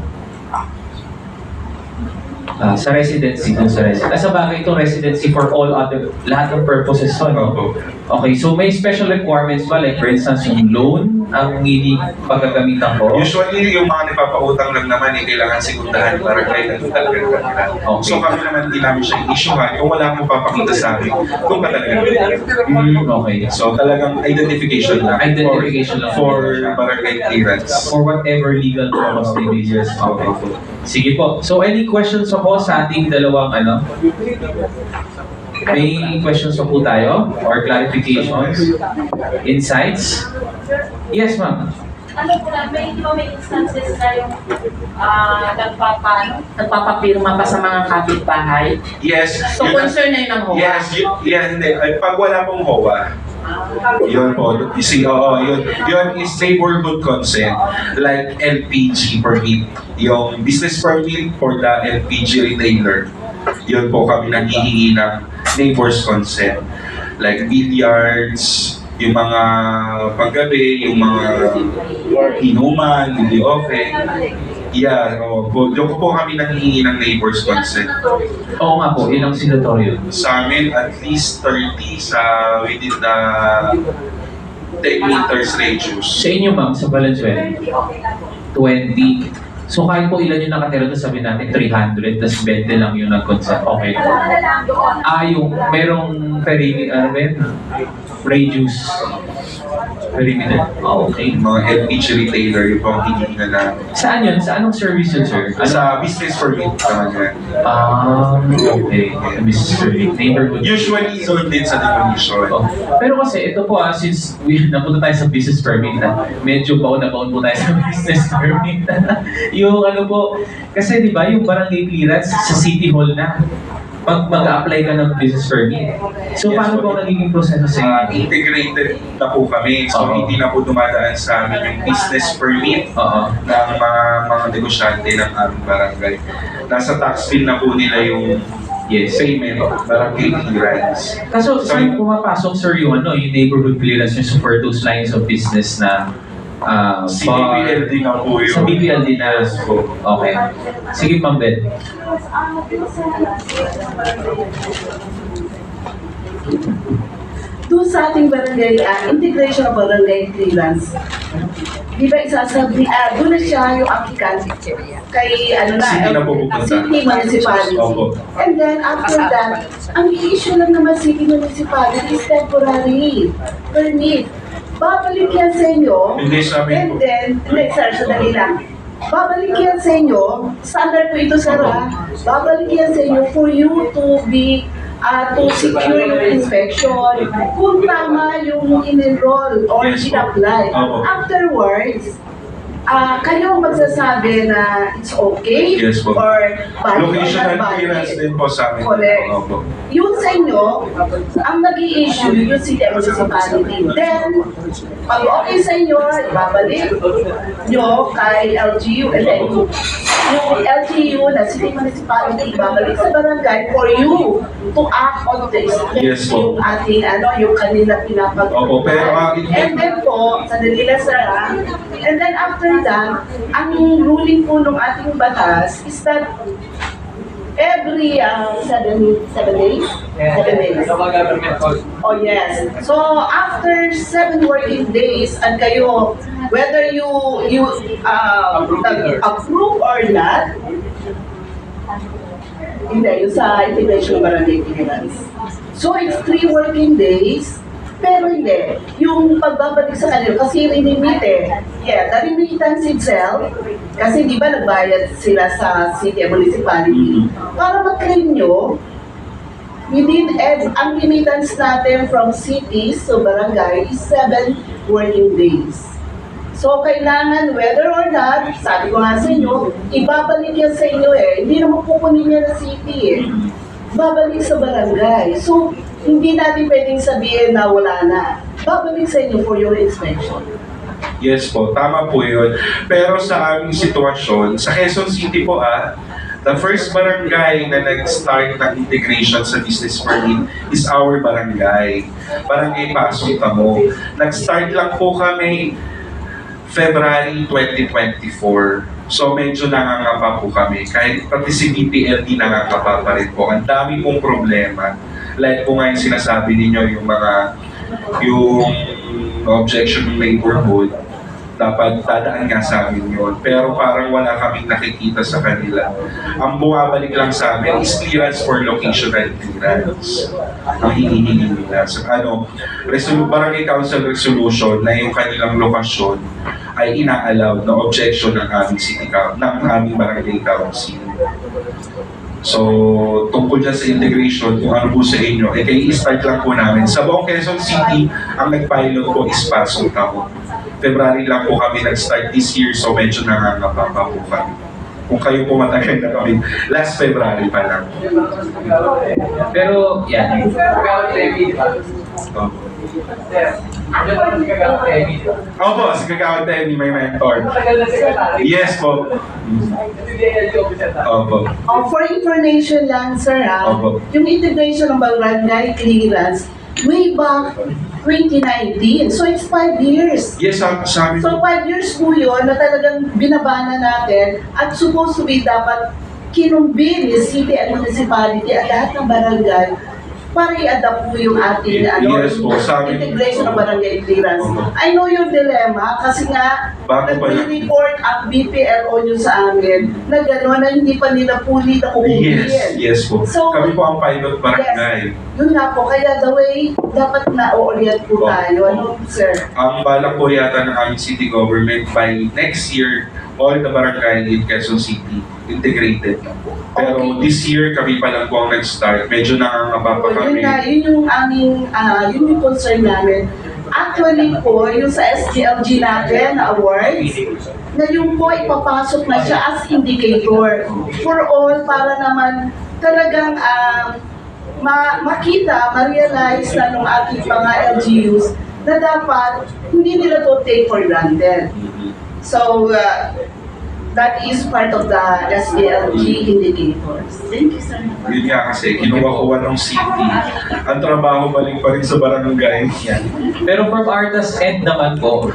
Sa residency, dun sa residency. Sa bagay itong residency for all other, lahat ng purposes so, no? Okay, so may special requirements ba? Like for instance, yung loan ang hindi pagkagamitan ko? Usually, yung mga nagpapautang lang naman, kailangan sekundahan para kahit ano talaga kanila. Okay. So kami naman, hindi namin siya i-issuehan kung wala mong papakita sa amin kung ka talaga. Okay. So talagang identification lang. Identification lang. For barangay clearance. For whatever legal purpose may be used. Okay. Sige po. So any questions ako sa ating dalawang ano? May questions pa po tayo? Or clarifications? Insights? Yes, ma'am. Ano po lang, may instances na yung nagpapapirma pa sa mga kapitbahay. Yes. So yun ang- concern na yun ang HOA. Yes, hindi. Ay, pag wala pong HOA, yun po, you see, yun is neighborhood consent, like LPG permit, yung business permit for the LPG retailer. Yun po kami nanghihingi ng neighbor's consent, like billiards, yung mga paggabi, yung mga inuman, hindi okay. Yeah, doon po kami nanghihingi ng neighbor's consent. Oo nga po, ilang signatory yun? Sa amin, at least 30 sa within the 10 meters radius. Sa inyo, ma'am, sa Valenzuela? 20. So kahit po ilan yung nakatira doon, sabi natin 300, tapos 20 lang yung nag-consent. Okay. Yung merong radius. Perimeter. Okay. Mga LPG retailer, yung pang hinihinga na. Saan yun? Sa anong service yun, sir? Sa business permit naman yan. Okay. Mr. Neighborhood. Usually, doon din sa demolition. Oh. Pero kasi ito po since napunta tayo sa business permit medyo baon na baon po tayo sa business permit. Yung ano po, kasi di ba yung barangay clearance sa City Hall na pag mag-apply ka ng business permit. So Yes, paano po nagiging proseso sa inyo? Integrated na po kami. So, hindi na po dumadaan sa amin yung business permit ng mga negosyante ng aming barangay. Nasa tax bill na po nila yung payment, barangay clearance. Kaso saan pumapasok, sir, yung neighborhood clearance yung for those lines of business na Si BPLD na po yun. sa BPLD na. Okay. Sige, Ma'am Beth. Doon sa ating barangay, integration of barangay clearance, di ba isasabi, doon na siya yung applicant kay City na po pupunta. City Municipality. Opo. And then after that, ang i-issue lang naman City Municipality is temporary permit. Babalik yan sa inyo, Hindi sa amin and po. then, sir, sandali lang. Babalik yan sa inyo, standard po ito, sir, babalik yan sa inyo for you to be to secure yung inspection, kung tama yung in-enroll or Yes, po. in-apply. Opo. Afterwards, kayo ang magsasabi na it's okay Yes, po. or valid or Locational not clearance valid. din po sa amin. Correct. Opo. Yun sa inyo, ang nag-i-issue yung City Municipality. Then, pag okay sa inyo, ibabalik nyo kay LGU. And then, yung LGU na City Municipality, ibabalik sa barangay for you to act on this. Yes, po. Yung ating, yung kanila pinapag- Opo, pero And then po, sandali lang sir and then after that, ang ruling po ng ating batas is that every 7 days? 7 days. Oh yes. So after 7 working days, and kayo, whether you approve or not, Hindi, yung sa integration ng barangay clearance. So, it's 3 working days, pero hindi. Yung pagbabalik sa kanila, kasi rinimit eh. Yeah, the remittance itself, kasi di ba nagbayad sila sa city and municipality, para mag-claim nyo, ang remittance natin from cities to barangay is 7 working days. So, kailangan, whether or not, sabi ko nga sa inyo, ibabalik yan sa inyo eh. Hindi naman kukunin niya na city eh. Babalik sa barangay. So, hindi natin pwedeng sabihin na wala na. Babalik sa inyo for your inspection. Yes po, tama po yun. Pero sa aming sitwasyon, sa Quezon City po the first barangay na nag-start ng integration sa business permit is our barangay. Barangay Pasong Tamo. Nag-start lang po kami February 2024. So medyo nangangapa po kami. Kahit pati si BPLD nangangapa pa rin po. Ang dami pong problema. Like po nga yung sinasabi ninyo, yung objection ng neighborhood, dapat dadaan nga sa amin yun. Pero parang wala kaming nakikita sa kanila. Ang bumabalik lang sa amin is clearance for locational clearance. Ang hinihingi nila. So, Barangay Council resolution na yung kanilang lokasyon ay ina-allow na objection ng aming aming barangay council. So, tungkol dyan sa integration, kung ano po sa inyo, kaya i-start lang po namin. Sa buong Quezon City, ang nag-pilot po is Pasong Tamo. February lang po kami nag-start this year, so medyo nangangapa pa po kami. Kung kayo po matagal na kami, last February pa lang. Pero, yan. Opo, si Kagawad Temi, may mentor. Yes po. Opo. For information lang, sir, Opo. yung integration ng barangay clearance, way back 2019. So, it's 5 years. Yes, sabi So, 5 years po yun na talagang binabana natin at supposed to be dapat kinumbin ni city and municipality at lahat ng barangay para i-adapt po yung ating Yes po, sabi- integration ng barangay clearance. I know your dilemma kasi nga Bago pa lang. nag-report ang BPLO nyo sa amin na gano'n na hindi pa nila puli na kukumpin. Yes po. So, Kami po ang pilot barangay. Yun nga po, kaya the way dapat na-orient po tayo. Ano, sir? Ang balak po yata ng aming city government by next year, all the barangay in Quezon City integrated na po. Pero Okay. this year, kami pa lang po ang nag-start. Medyo nangangapa pa Yun kami. nga, yun yung aming, yun yung concern namin. Actually po, yung sa SGLG natin na awards, na yung po ipapasok na siya as indicator for all para naman talagang makita, ma-realize na ng ating mga LGUs na dapat hindi nila to take for granted. So, that is part of the SGLG indicators. Thank you, sir. Yun nga kasi, kinuha ng city. Ang trabaho balik pa rin sa barangay. Yan. Pero from Arta's end naman po,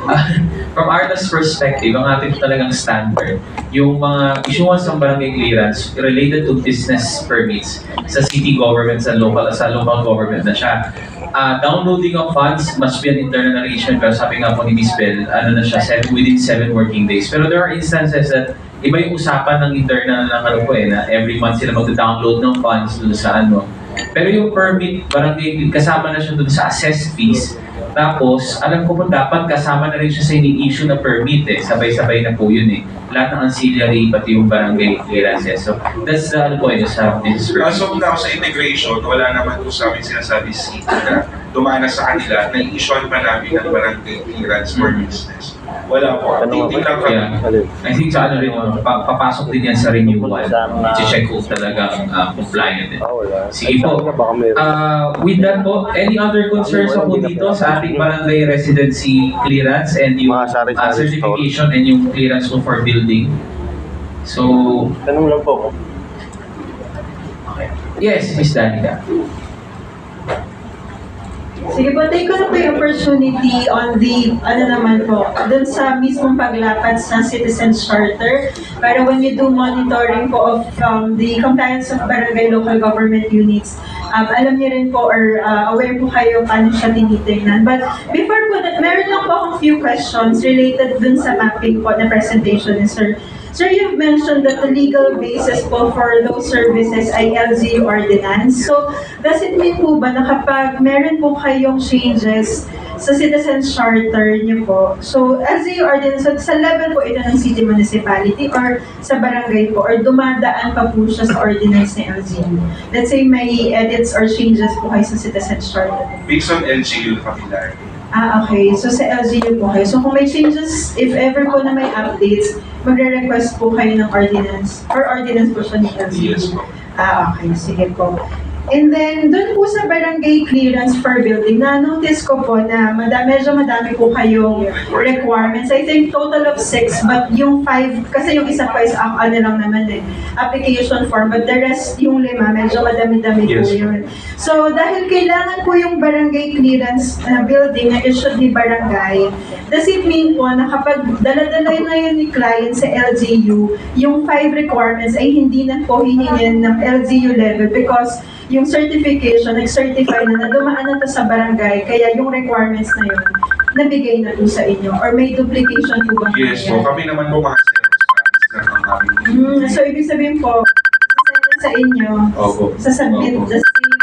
from Arta's perspective, ang ating talagang standard, yung mga issuance ng barangay clearance related to business permits sa city government, sa local government na siya. Downloading of funds must be an internal arrangement. Pero sabi nga po ni Ms. Bell, within 7 working days. Pero there are instances that iba yung usapan ng internal na every month sila mag-download ng funds dun sa Pero yung permit, barangay, kasama na siya dun sa assessed fees. Tapos, alam ko po dapat kasama na rin siya sa ini-issue na permit Sabay-sabay na po yun Lahat ng ancillary, pati yung barangay clearances. So, that's sa business permit. As of now, sa integration, wala naman po sa amin sinasabi city na dumana sa kanila na i-issue pa namin ng barangay clearance for business. Wala po. Titingnan kami. Yeah. I think sa papasok din yan sa renewal. I-check kung talagang compliant din. Sige po. With that po, any other concerns po dito sa ating barangay residency clearance and yung certification and yung clearance po for building? So, Tanong lang po. yes, Ms. Danica. Sige po, take ko na po yung opportunity on the, dun sa mismong paglapat sa Citizens Charter, para when you do monitoring po of the compliance of barangay local government units, alam niyo rin po or aware po kayo paano siya tinitingnan. But before po that, meron lang po akong few questions related dun sa mapping po na presentation ni Sir Sir, you've mentioned that the legal basis po for those services ay LGU ordinance. So, does it mean po ba na kapag meron po kayong changes sa citizen charter niyo po, so LGU ordinance, sa level po ito ng city municipality or sa barangay po, or dumadaan pa po siya sa ordinance ng LGU? Let's say may edits or changes po kayo sa citizen charter. Based on LGU Kapilay. Okay. So sa LGU po kayo. So kung may changes, if ever po na may updates, magre-request po kayo ng ordinance, or ordinance po siya ni LGU. Yes po. Okay. Sige po. And then, doon po sa barangay clearance per building, na-notice ko po na medyo madami po kayong requirements. I think total of 6, but yung 5, kasi yung isa pa is ano lang naman application form, but the rest, yung 5, medyo madami-dami po Yes. yun. So, dahil kailangan po yung barangay clearance na building na issued ni barangay, does it mean po na kapag dala-dala na yun ni client sa LGU, yung 5 requirements ay hindi na po hihingin ng LGU level because yung certification, nag-certify na dumaan na to sa barangay, kaya yung requirements na yun, nabigay na po sa inyo? Or may duplication po ba? Yes po. Kami naman po mga Xerox ang aming. So, ibig sabihin po, sasend sa inyo, Opo. sasubmit Opo. the same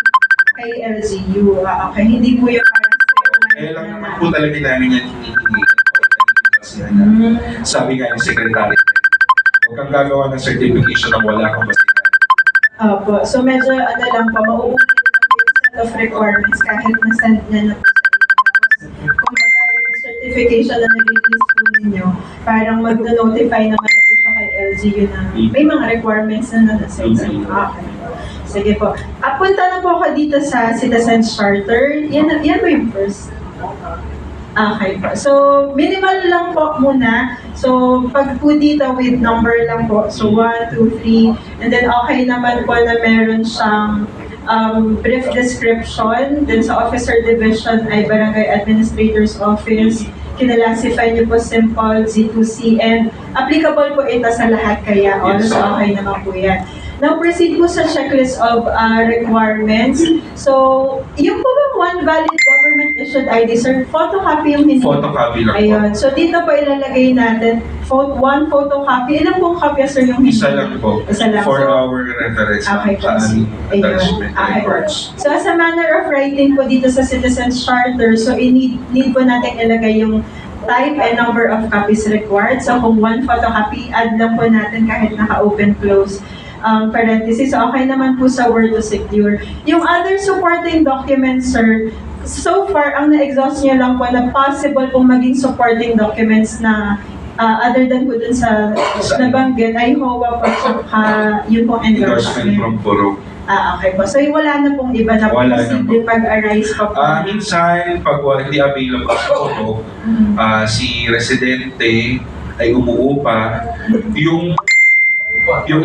kay LGU. Okay, hindi po yung parang Eh lang naman po talaga namin yan hinihingi. Kasi sabi nga ni Secretary, huwag kang gagawa ng certification ng wala kang basihan. Opo. So medyo lang po, mauulit lang po yung set of requirements kahit na-send niya na po sa inyo. Tapos, kumbaga yung certification na nag-release po ninyo, parang mag-notify naman na po siya kay LGU na may mga requirements na nasa-send sa inyo. Okay. Sige po. Punta na po ako dito sa Citizen Charter. Yan po yung first. Okay po. So, minimal lang po muna. So, pag po dito with number lang po. So, 1, 2, 3. And then, okay naman po na meron siyang brief description. Then, sa officer division ay Barangay Administrator's Office. Kinalasify niyo po simple, Z2C. And applicable po ito sa lahat kaya. Yes, So, okay naman po yan. Now, proceed po sa checklist of requirements. So, yung po bang one valid government-issued ID, sir? Photocopy yung hindi? Photocopy lang po. Ayun. So, dito po ilalagay natin one photocopy. Ilang pong copy, sir, yung hindi? Isa lang po. Isa lang. For So, our reference Okay po. sa aming Ayun. attachment Okay po. records. So, as a manner of writing po dito sa Citizens Charter, so need po natin ilagay yung type and number of copies required. So, kung one photocopy, add lang po natin kahit naka-open, close parenthesis. So, okay naman po sa Word to Secure. Yung other supporting documents, sir, so far, ang na-exhaust nyo lang po na possible pong maging supporting documents na other than po dun sa nabanggit ay HOA po, saka yun pong Endorsement endorsement. from Puro. Okay po. So, wala na pong iba na Wala na posible pag-arise pa po. Minsan, pag hindi available sa Puro, si residente ay umuupa, yung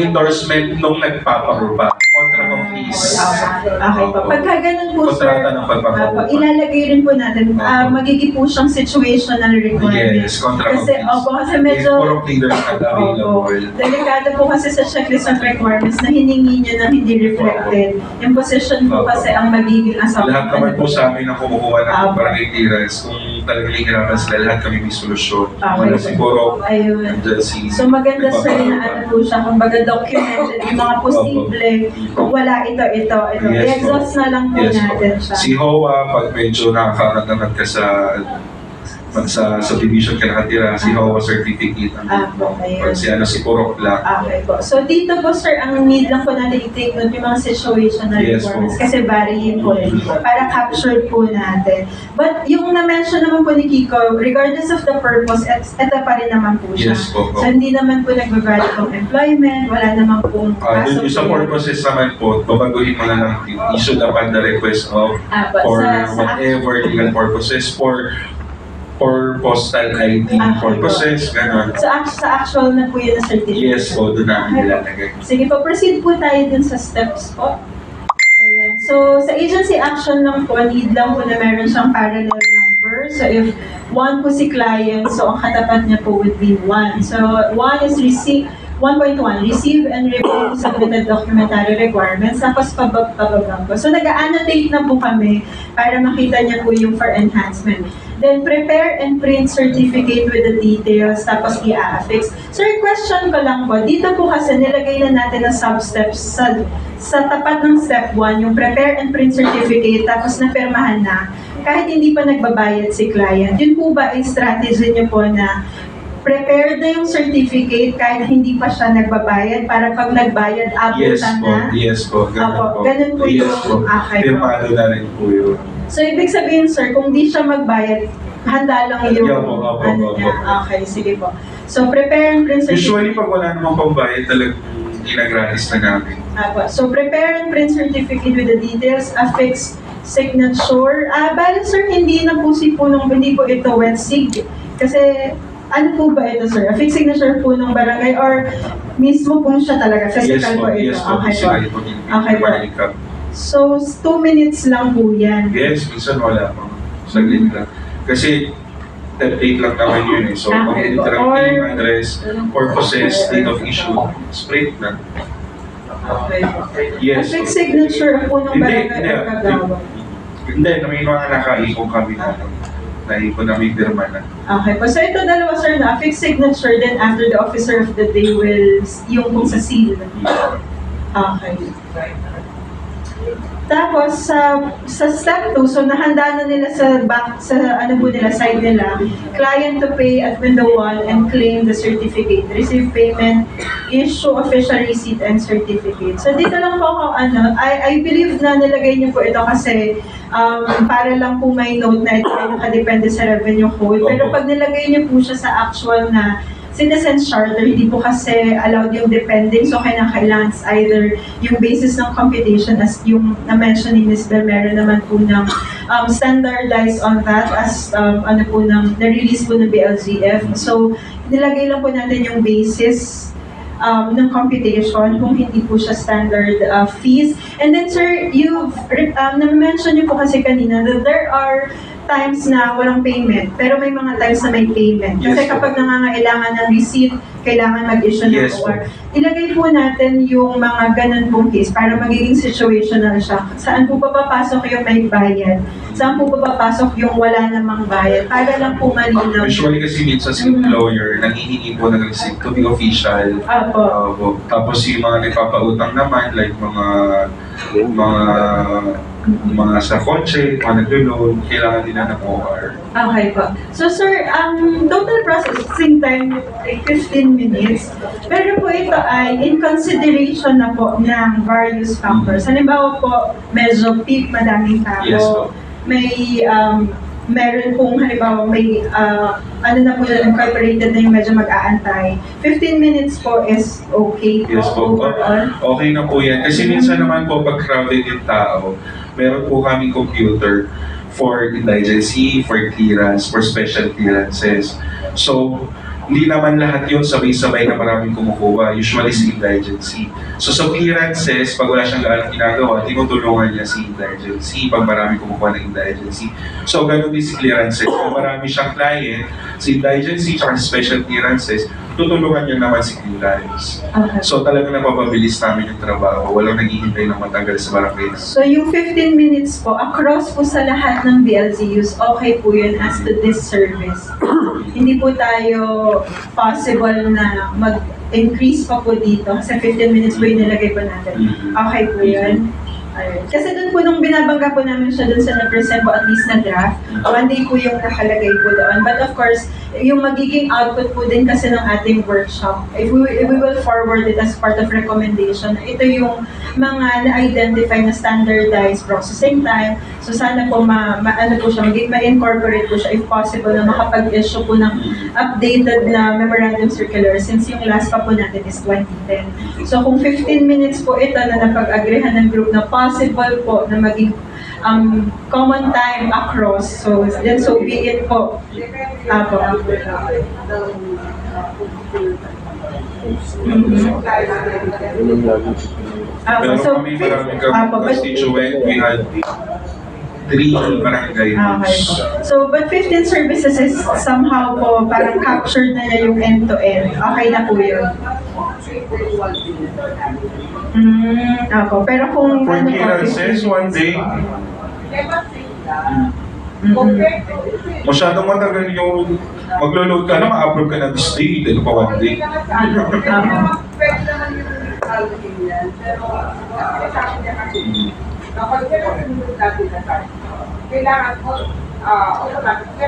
endorsement nung nagpaparupa, kontra ng fees. Okay po. Pagka ganun po, sir, Kontrata ng pagpaparupa. ilalagay rin po natin, magiging po siyang situational requirement. Yes, kontra ng Kasi, fees. kasi medyo, Puro leaders available. delikado po kasi sa checklist of requirements na hiningi niyo na hindi reflected. Yung position po kasi ang magiging assumption. Lahat naman po sa amin ang kumukuha ng Opo. barangay clearance. Kung talagang hihirapan sila, lahat kami may solusyon. Okay. Wala siguro, Ayun. nandiyan si... So maganda sir na ano po siya, kumbaga documented yung mga posible, kung wala ito. Yes, I-exhaust na lang po Yes, natin siya. Si HOA, pag medyo nakakaangat ka sa subdivision ka nakatira, si HOA certificate. Okay. Pag si Purok lang. Okay po. So dito po sir, ang need lang po natin i-take note yung mga situational Yes, requirements po. kasi varying po para captured po natin. But yung na-mention naman po ni Kiko, regardless of the purpose, ito pa rin naman po siya. Yes po. So hindi naman po nagbabalot ng employment, wala naman po Yung sa purposes naman po, babaguhin mo na lang issue upon the request of for whatever legal purposes, for postal ID purposes, gano'n. Sa actual na po yun na certificate. Yes po, doon namin nilalagay. Sige po, proceed po tayo dun sa steps po. Ayan. So, sa agency action lang po, need lang po na meron siyang parallel number. So, if 1 po si client, so ang katapat niya po would be 1. So, 1 is receive 1.1, receive and review submitted documentary requirements, tapos pababa po. So, nag-annotate na po kami para makita niya po yung for enhancement. Then prepare and print certificate with the details, tapos i-affix. Sir, question ko lang po, dito po kasi nilagay na natin ang sub-steps sa tapat ng step 1, yung prepare and print certificate, tapos napirmahan na, kahit hindi pa nagbabayad si client. Yun po ba ay strategy niyo po na prepare na yung certificate kahit hindi pa siya nagbabayad para pag nagbayad, abutan na? Yes po, ganun Opo, po. ganun po Yes yung po, akay po. firmado na rin po yun. So, ibig sabihin, sir, kung di siya magbayad, handa lang yung Yeah, opo, ano opo. niya. Okay, sige po. So, prepare and print Usually certificate. pag wala namang pambayad, talagang ginagratis na namin. Apo. So, prepare and print certificate with the details, affix signature. Bale, sir, hindi na po hindi po ito wet sig. Kasi, ano po ba ito, sir? Affix signature po ng barangay or mismo po siya talaga? Physical po ito. Yes po, Okay po. physical po. Okay po. Balikan. So, 2 minutes lang po yan. Yes, minsan wala pa. Saglit lang. Kasi template lang naman yun eh. So, pag Okay. editor ang Or- name, address, purposes, date of issue, sprint na. Okay po. Yes. Affix signature po ng Hindi, barangay hindi. or kagawad? Hindi, may mga nakaikong kami na naikon na may pirma na. Okay po. So ito dalawa, sir, na affix signature, then after the officer of the day will, yung kung sa seal. Okay. Tapos, sa step 2, so nahanda na nila sa back, sa ano po nila, side nila, client to pay at window 1 and claim the certificate, receive payment, issue official receipt and certificate. So dito lang po ako, I believe na nilagay niyo po ito kasi para lang po may note na ito ay nakadepende sa revenue code. Pero pag nilagay niyo po siya sa actual na citizen charter, hindi po kasi allowed yung depending, so kailangan either yung basis ng computation as yung na-mention ni Ms. Bel, meron naman po ng standardized on that as na-release po ng BLGF. So, nilagay lang po natin yung basis ng computation kung hindi po siya standard fees. And then sir, you've na-mention niyo po kasi kanina that there are times na walang payment, pero may mga times na may payment. Kasi Yes, po. kapag nangangailangan ng receipt, kailangan mag-issue ng Yes, po. OR. Ilagay po natin yung mga ganun pong case para magiging situational siya. Saan po papapasok yung may bayad? Saan po papapasok yung wala namang bayad? Para lang po malinaw. Usually kasi minsan si employer, nanghihingi po ng receipt to be official. Apo. Tapos yung mga nagpapautang naman, like mga sa kotse, mga naglo-loan, kailangan nila ng OR. Okay po. So sir, ang total processing time ay 15 minutes. Pero po ito ay in consideration na po ng various factors. Halimbawa po, medyo peak, madaming tao. Yes po. May meron pong halimbawa may na po yun, incorporated na yung medyo mag-aantay. 15 minutes po is okay po Yes po. overall. Okay na po yan. Kasi minsan naman po pag crowded yung tao, meron po kaming computer for indigency, for clearance, for special clearances. So, hindi naman lahat yun sabay-sabay na maraming kumukuha. Usually si indigency. So sa clearances, pag wala siyang gaano ginagawa, tinutulungan niya si indigency pag maraming kumukuha ng indigency. So ganun din si clearances. Kung marami siyang client, si indigency at special clearances, tutulungan niya naman si clearance. Okay. So talagang napapabilis namin yung trabaho. Walang naghihintay ng matagal sa barangay. So yung 15 minutes po, across po sa lahat ng BLGUs, okay po yun as to this service. Hindi po tayo possible na mag-increase pa po dito kasi 15 minutes po yung nilagay po natin. Okay po yun. Alright. Kasi doon po nung binabangga po namin siya doon sa na-present po at least na draft, one day po yung nakalagay po doon. But of course, yung magiging output po din kasi ng ating workshop, if we will forward it as part of recommendation, ito yung mga na-identify na standardized processing time. So sana po ano po siya, ma-incorporate po siya if possible na makapag-issue po ng updated na memorandum circular since yung last pa po natin is 2010. So kung 15 minutes po ito na napag-agreehan ng group na possible po na maging common time across. So then so be it po. Apo. Pero So, kami maraming Apo, but- constituent, we had 3 barangay Okay groups. po. So, but 15 services is somehow po parang captured na niya yung end-to-end. Okay na po yun. Ako. Pero kung For ano po, clearances, 1 day, Masyadong matagal yung maglo-load ka na, ma-upload ka na this day, then pa one day.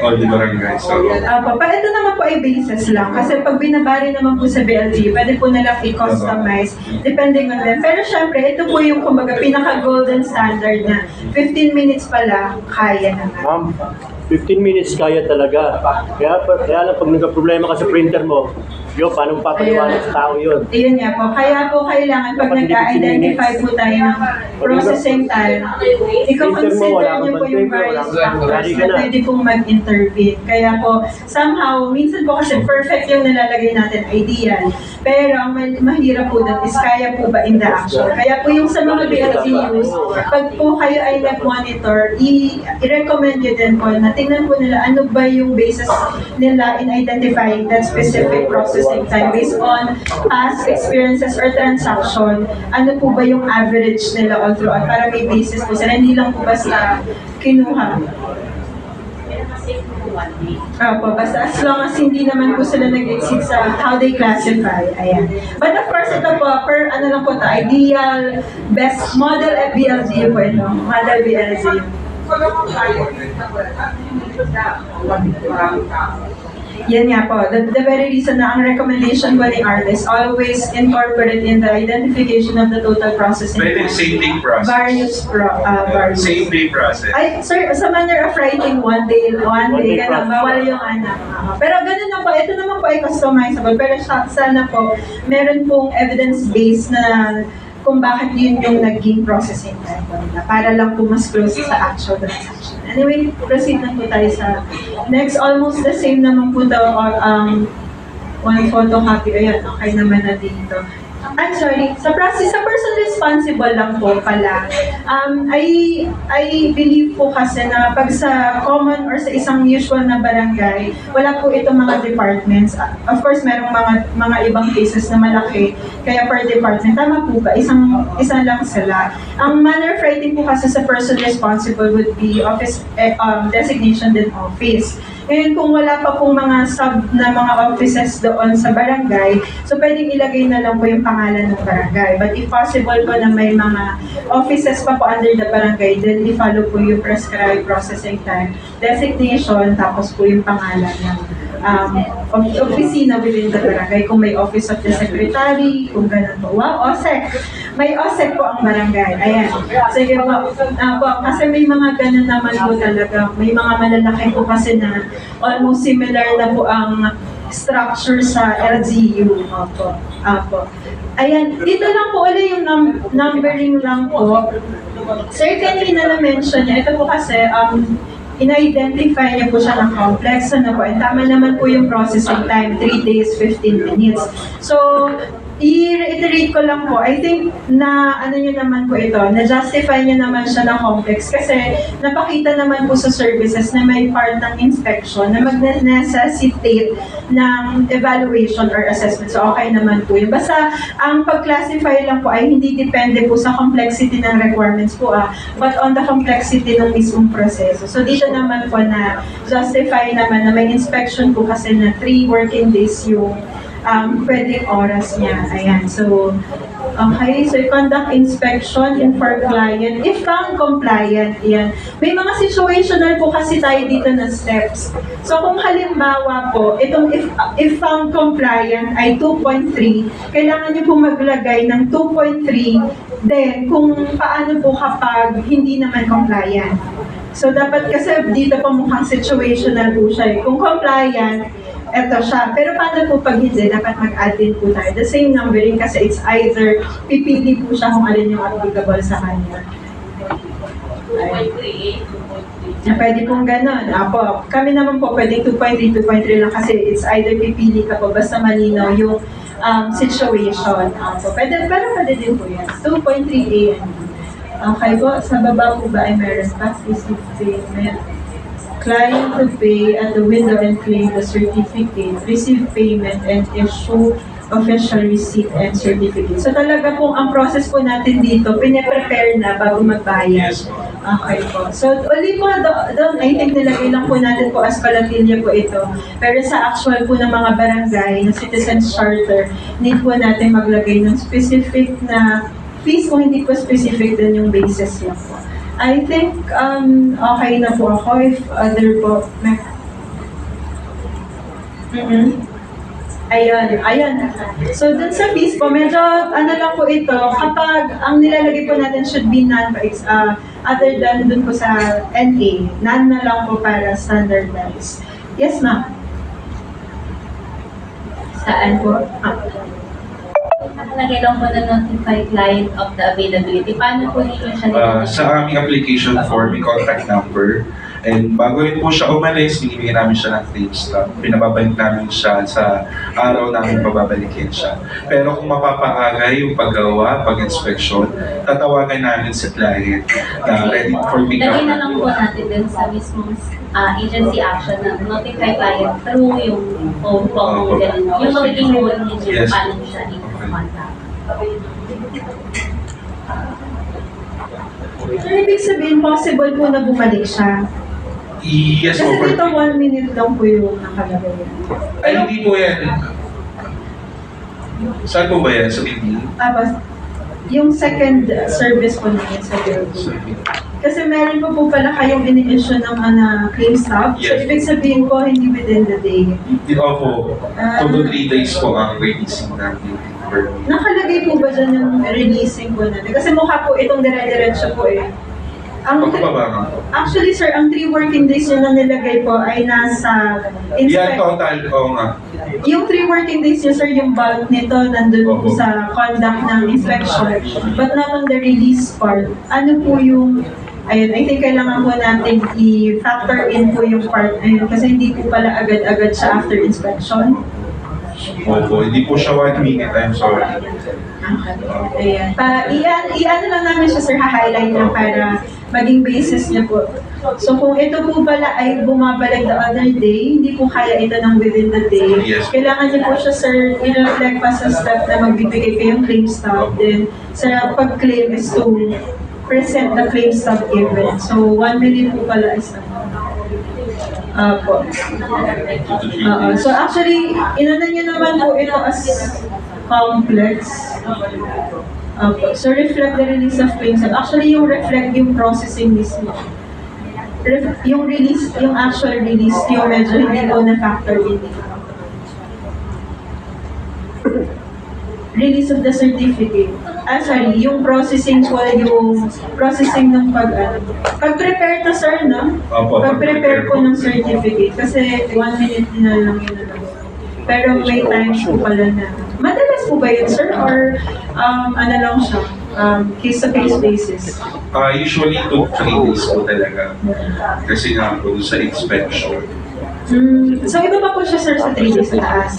All the barangay. So, Pa ito naman po ay basis lang. Kasi pag binabari naman po sa BLG, pwede po nalang i-customize depending on them. Pero syempre, ito po yung kumbaga pinaka-golden standard na 15 minutes pala, kaya naman. Ma'am, 15 minutes kaya talaga. Kaya lang pag nagka-problema ka sa printer mo, yun, paano papaliwanag sa tao yun? Ayun nga po. Kaya po kailangan pag nag-identify po tayo ng processing time, i-consider niyo po yung various factors na pwede pong mag-intervene. Kaya po, somehow, minsan po kasi perfect yung nalalagay natin, ideal. Pero ang mahirap po doon is kaya po ba in the action. Kaya po yung sa mga BLGUs, pag po kayo ay nag-monitor, i-recommend nyo din po na tingnan po nila ano ba yung basis nila in identifying that specific processing time based on past experiences or transaction. Ano po ba yung average nila all throughout para may basis po sila. Hindi lang po basta kinuha. Opo, basta as long as hindi naman po sila nag-exceed sa how they classify. Ayan. But of course, ito po, per ano lang po ito, ideal, best model BLG po ito. Model BLG. Yan nga po, the very reason na ang recommendation ko ni artist always incorporate in the identification of the total processing pwede same day process. various Same day process. ay, sir, sa manner of writing, one day, ganun, bawal yung anak. Pero ganun na po, ito naman po ay customizable, pero sana po, meron pong evidence-based na kung bakit yun yung naging processing time po nila, para lang po mas close sa actual transaction. Anyway, proceed na po tayo sa next. Almost the same naman po daw, one photocopy. Ayan, okay naman na dito. I'm sorry, sa process, sa person responsible lang po pala. I believe po kasi na pag sa common or sa isang usual na barangay, wala po itong mga departments. Of course, merong mga ibang cases na malaki, kaya per department. Tama po ba? Isa lang sila. Ang manner of writing po kasi sa person responsible would be office designation din office. Ngayon, kung wala pa pong mga sub na mga offices doon sa barangay, so pwedeng ilagay na lang po yung pangalan ng barangay. But if possible po na may mga offices pa po under the barangay, then i-follow po yung prescribed processing time, designation, tapos po yung pangalan ng opisina within the barangay. Kung may office of the secretary, kung ganun po. Wow, OSEC! May OSEC po ang barangay. Ayan. Sige po. Kasi may mga ganun naman po talaga. May mga malalaki po kasi na almost similar na po ang structure sa LGU. Opo. Ayan. Dito lang po ulit yung numbering lang po. Sir, kanina na-mention niya. Ito po kasi, in-identify niya po siya ng complex. Ano po, and tama naman po yung processing time, 3 days, 15 minutes. So, i-reiterate ko lang po, I think na ano nyo naman po ito, na-justify nyo naman siya ng complex kasi napakita naman po sa services na may part ng inspection na mag-necessitate ng evaluation or assessment. So, okay naman po yun. Basta, ang pag-classify lang po ay hindi depende po sa complexity ng requirements po, but on the complexity ng mismong proseso. So, dito naman po na justify naman na may inspection po kasi na 3 working days yung pwedeng oras niya. Ayan. So, okay. So, conduct inspection for client. If found compliant, yan. May mga situational po kasi tayo dito na steps. So, kung halimbawa po, itong if found compliant ay 2.3, kailangan niyo po maglagay ng 2.3, then kung paano po kapag hindi naman compliant. So, dapat kasi dito po mukhang situational po siya. Kung compliant, eto siya. Pero paano po pag hindi, dapat mag-add din po tayo. The same numbering kasi it's either pipili po siya kung alin yung applicable sa kanya. 2.3. Pwede pong ganun. Apo, kami naman po pwedeng 2.3, 2.3 lang kasi it's either pipili ka po basta malinaw yung situation. Apo, pwede din po yan. 2.3A. Okay po, sa baba po ba ay meron pa? Receive payment. Client to pay at the window and claim the certificate, receive payment, and issue official receipt and certificate. So talaga pong ang process po natin dito, pine-prepare na bago magbayad. Okay po. So, uli po, doon, I think nilagay lang po natin po as palatinya po ito. Pero sa actual po ng mga barangay, ng Citizens Charter, need po natin maglagay ng specific na fees kung hindi po specific din yung basis lang po. I think, okay na po ako if other po. Ayan. So, dun sa fees po, medyo ano lang po ito, kapag ang nilalagay po natin should be other than dun po sa NA, non na lang po para standardized. Yes, ma'am. Saan po? Nakalagay lang po na notify client of the availability. Paano po ninyo siya Sa aming application form, may contact number. And bago rin po siya umalis, binibigyan namin siya ng claim stub. Pinababalik namin siya sa araw namin pababalikin siya. Pero kung mapapaaga yung paggawa, pag-inspection, tatawagan namin sa client na ready for pick-up. Lagay na lang po natin din sa mismong agency action na notify client through yung phone call, yung magiging role ninyo, Yes. paano siya i-contact. So, ibig sabihin, possible po na bumalik siya. Yes po. Kasi dito 1 minute lang po yung nakalagay. Ay, hindi po yan. Saan po ba yan? Sa building? Yung second service po namin sa building. Kasi meron po perla kayong ini-issue ng claim stub. So, Yes. ibig sabihin po, hindi within the day. Opo. 2 to 3 days po ang releasing namin. Nakalagay po ba dyan yung releasing po natin? Kasi mukha po itong dire-diretso po eh. Actually, sir, ang 3 working days yun na nilagay po ay nasa Yan total, oo nga. Yung 3 working days yun, sir, yung bulk nito nandun po sa conduct ng inspection, but not on the release part. Ano po yung, ayun, I think kailangan po natin i-factor in po yung part na yun kasi hindi po pala agad-agad siya after inspection. Opo, hindi po siya 1 minute, I'm sorry. Ayan. I-ano lang namin siya, sir, ha-highlight lang para maging basis niya po. So kung ito po pala ay bumabalik the other day, hindi po kaya ito ng within the day. Yes. Kailangan niyo po siya, sir, i-reflect pa sa step na magbibigay kayong claim stub. Then, sa pag-claim is to present the claim stub given. So 1 minute po pala is po. So actually, inano niyo naman po ito as complex. So reflect the release of claims. Actually, yung reflect yung processing mismo. Yung release, yung actual release, yung medyo hindi ko na-factor in. Release of the certificate. Yung processing po, yung processing ng pag-prepare to, sir, no? Pag-prepare po ng certificate. Kasi 1 minute na lang yun. Pero may times po pala na. Madalas po ba yun, sir? Or ano lang siya? Case-to-case basis? Usually 2 to 3 days po talaga. Kasi nga po sa inspection. So iba pa po siya, sir, sa 3 days sa taas?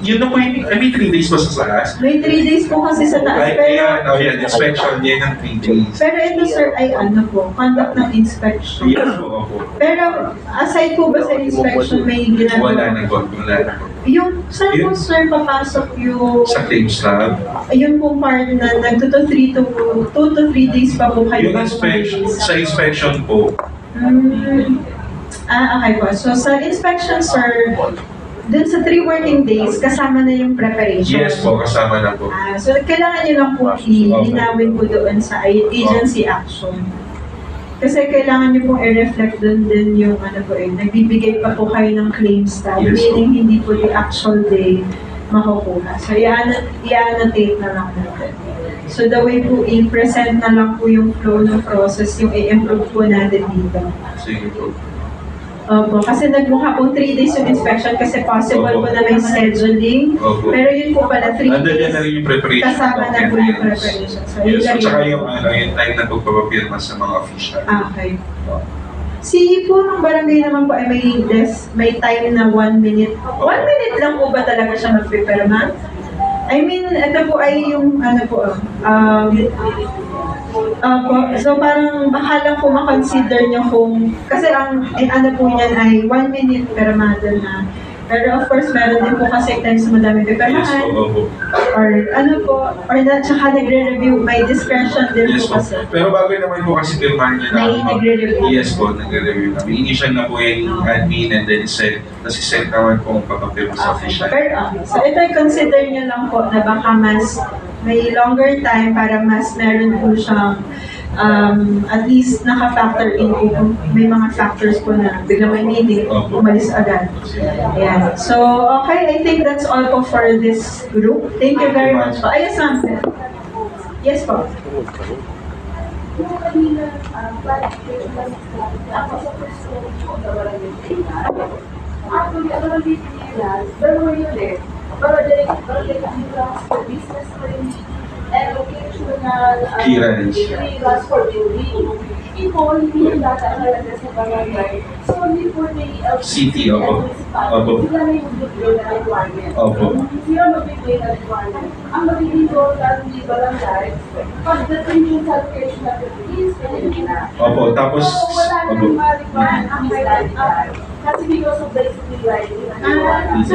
Yun na po yung, may 3 days pa sa taas. May 3 days po kasi sa taas. Like, yan, inspection, yan ang 3 days. Pero ito, sir, ay ano po, conduct ng inspection. Yes po, opo. Pero aside po ba sa inspection, may ginagawa? Wala na po. Yung, saan po, sir, papasok yung... Sa claim stub. Yung pong part na 2 to 3 days pa po kayo. Yung inspection, sa inspection po. Okay po. So, sa inspection, sir, dun sa 3 working days, kasama na yung preparation. Yes po, kasama na po. So, kailangan nyo lang po linawin po doon sa agency action. Kasi kailangan nyo pong i-reflect doon din yung nagbibigay pa po kayo ng claim stub, meaning hindi po the actual day makukuha. So, i-annotate na lang natin. So, the way po i-present na lang po yung flow ng process, yung i-improve po natin dito. Sige po. Opo, kasi nagmukha pong 3 days yung inspection kasi possible po na may scheduling. Opo. Pero yun po pala 3 Andun days. yan na rin yung preparation. Kasama na po yung preparation. So, Yes, yun at saka na yung time na pagpapapirma sa mga official. Okay. Si po ng barangay naman po ay may time na 1 minute. 1 minute lang po ba talaga siya magpipirma? I mean, ito po ay yung so parang baka lang po makonsider nyo kung, kasi ang po niyan ay 1 minute pirmado na. Pero of course, meron din po kasi times madami pipirmahan. or ano po, or tsaka nagre-review, may discretion din Yes po po. kasi. Pero bago naman po kasi pirmahan niya May nagre-review. Yes po, nagre-review kami. Initial na po yung admin and then set. Tapos set naman po ang papapirma sa official. Pero, so ito ay consider nyo lang po na baka mas may longer time para mas meron po siyang at least naka-factor in po kung may mga factors po na bigla may meeting, umalis agad. Ayan. So, okay, I think that's all po for this group. Thank you very much po. Ayos ma'am. Yes po. Actually, ano lang dito nila, dalawa yun eh. Barangay business training and vocational clearance for building. Ito, hindi yung data ang nalagay sa barangay. So, only for the City, opo. Sila na yung magbibigay na requirement. Opo. Sila magbibigay na requirement. Ang magiging role ng barangay, pagdating yung sa location ng is pinili na. Opo, tapos, So, wala na opo. yung ma-require ang kailangan. Kasi because of the discipline writing. So,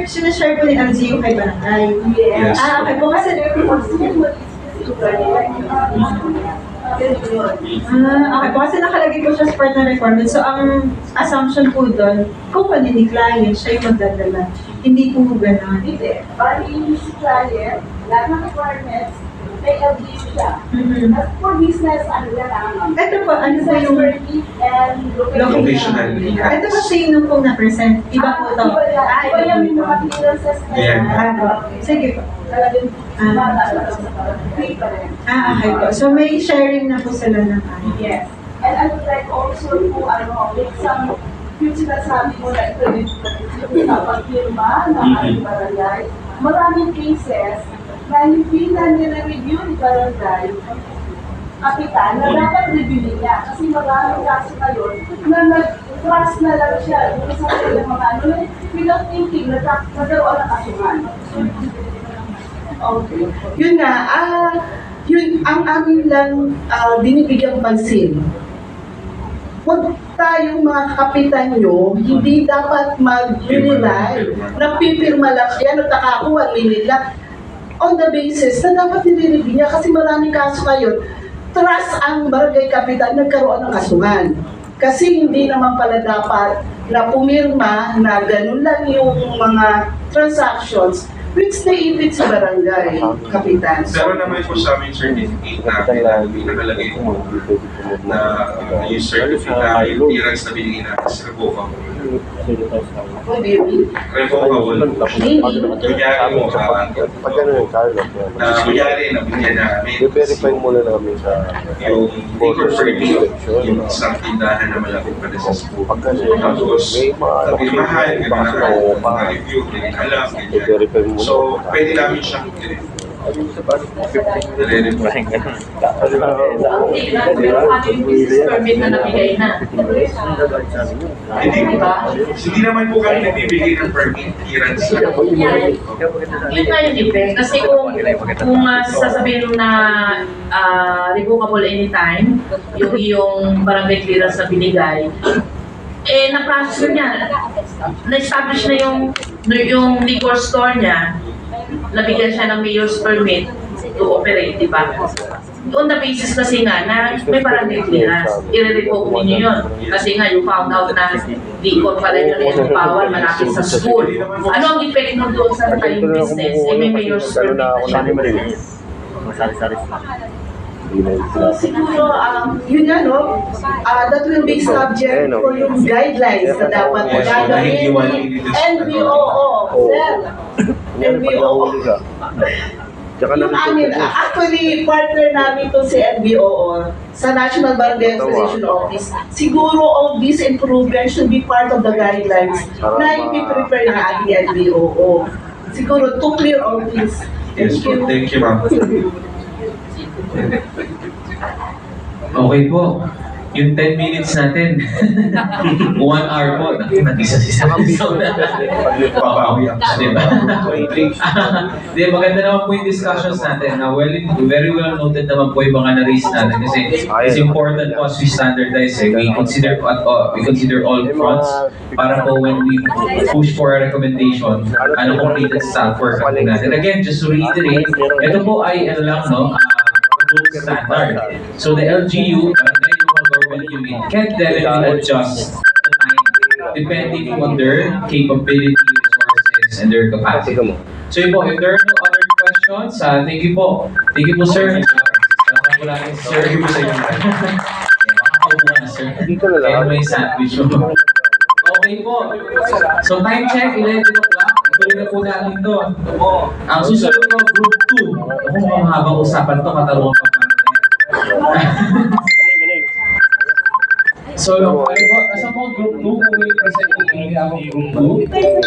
sinashare po ni LGU kay barangay. Yes. Okay po kasi okay po, kasi nakalagay po siya sa partner requirement. So, ang assumption po doon, company ni client, siya yung magdadala. Hindi po gano'n. Hindi. Bali yung si client, lahat ng requirements, may LGU siya. As for business, ano yan ang Ito po, ano po yung and Locational. ito po sa inyo pong na-present. Iba po ito. Iba yung mga clearances na Yeah. Sige po. talagang free pa rin. Okay po. So, may sharing na po sila ng ano. Yes. And I would like also to, make some, yung sinasabi mo na ito yung pagpirma ng ating barangay, maraming cases na hindi na nire-review ni barangay kapitan na dapat review niya. Kasi maraming kaso ngayon na nag-trust na lang siya yung sa kanilang mga ano, without thinking, nagkaroon ng kasuhan. Okay. Yun nga, yun ang amin lang binibigyang pansin. Huwag tayong mga kapitan nyo, hindi dapat mag-rely na pipirma lang siya, nagtakakuha nila on the basis na dapat nire-review niya kasi maraming kaso ngayon. Trust ang barangay kapitan, nagkaroon ng kasuhan. Kasi hindi naman pala dapat na pumirma na ganun lang yung mga transactions which naipit sa barangay kapitan. Pero naman po sa amin certificate na nakalagay po na yung certificate na yung clearance na binigay natin sa revocable. Revocable po. Kunyari mo Pag ano yung Carlos, na kunyari na bigyan namin i-verify muna namin sa yung liquor permit, yung isang tindahan na malapit pa sa school. Tapos, sabi mahal, gano'n na mga review, ganyan alam, ganyan. i-verify muna. So, pwede namin siyang Hindi yung business permit na nabigay na. Hindi naman po kami nagbibigay ng permit clearance. Yun nga yung effect. Kasi kung sasabihin na revocable anytime, yung iyong barangay clearance na binigay, na-process niya. Na-establish na yung liquor store niya, nabigyan siya ng mayor's permit to operate, di ba? On the basis kasi nga na may barangay clearance, i-revoke ninyo yun. Kasi nga you found out na liquor pala yung bawal malapit sa school. Ano ang effect nun doon sa kayong business? May mayor's permit na siya. So siguro, yun nga no, that will be subject for yung guidelines na dapat gagawin ni NBOO. NBOO. Yung amin, actually, partner namin to si NBOO sa National Barangay Association Office. Siguro all these improvements should be part of the guidelines na ipiprepare ng ating NBOO. Siguro to clear all this. Yes po, thank you ma'am. Okay po. yung 10 minutes natin, 1 hour po, nag-isa-isa. So, Babawi ako sa diba? Di, maganda naman po yung discussions natin. Very well noted naman po yung mga na-raise natin kasi it's important po as we standardize. We consider all fronts para po when we push for a recommendation, completed staff work ang natin. Again, just to reiterate, ito po ay lang, no? Gold standard. So the LGU, Barangay Local Government Unit, can definitely adjust the time depending on their capability, resources, and their capacity. So yun po, if there are no other questions, thank you po. Thank you po, sir. Salamat po natin, sir. Thank you po sa inyo. Makakaupo ka na, sir. Dito na lang. Kaya may sandwich mo. Okay po. So time check, 11 o'clock. Ituloy na po natin to. Ang susunod ko, group 2. Ako, mahabang usapan to, katarungan pa pa. Galing, galing. So, ano po, nasa po group 2, kung may present ko, ako group 2.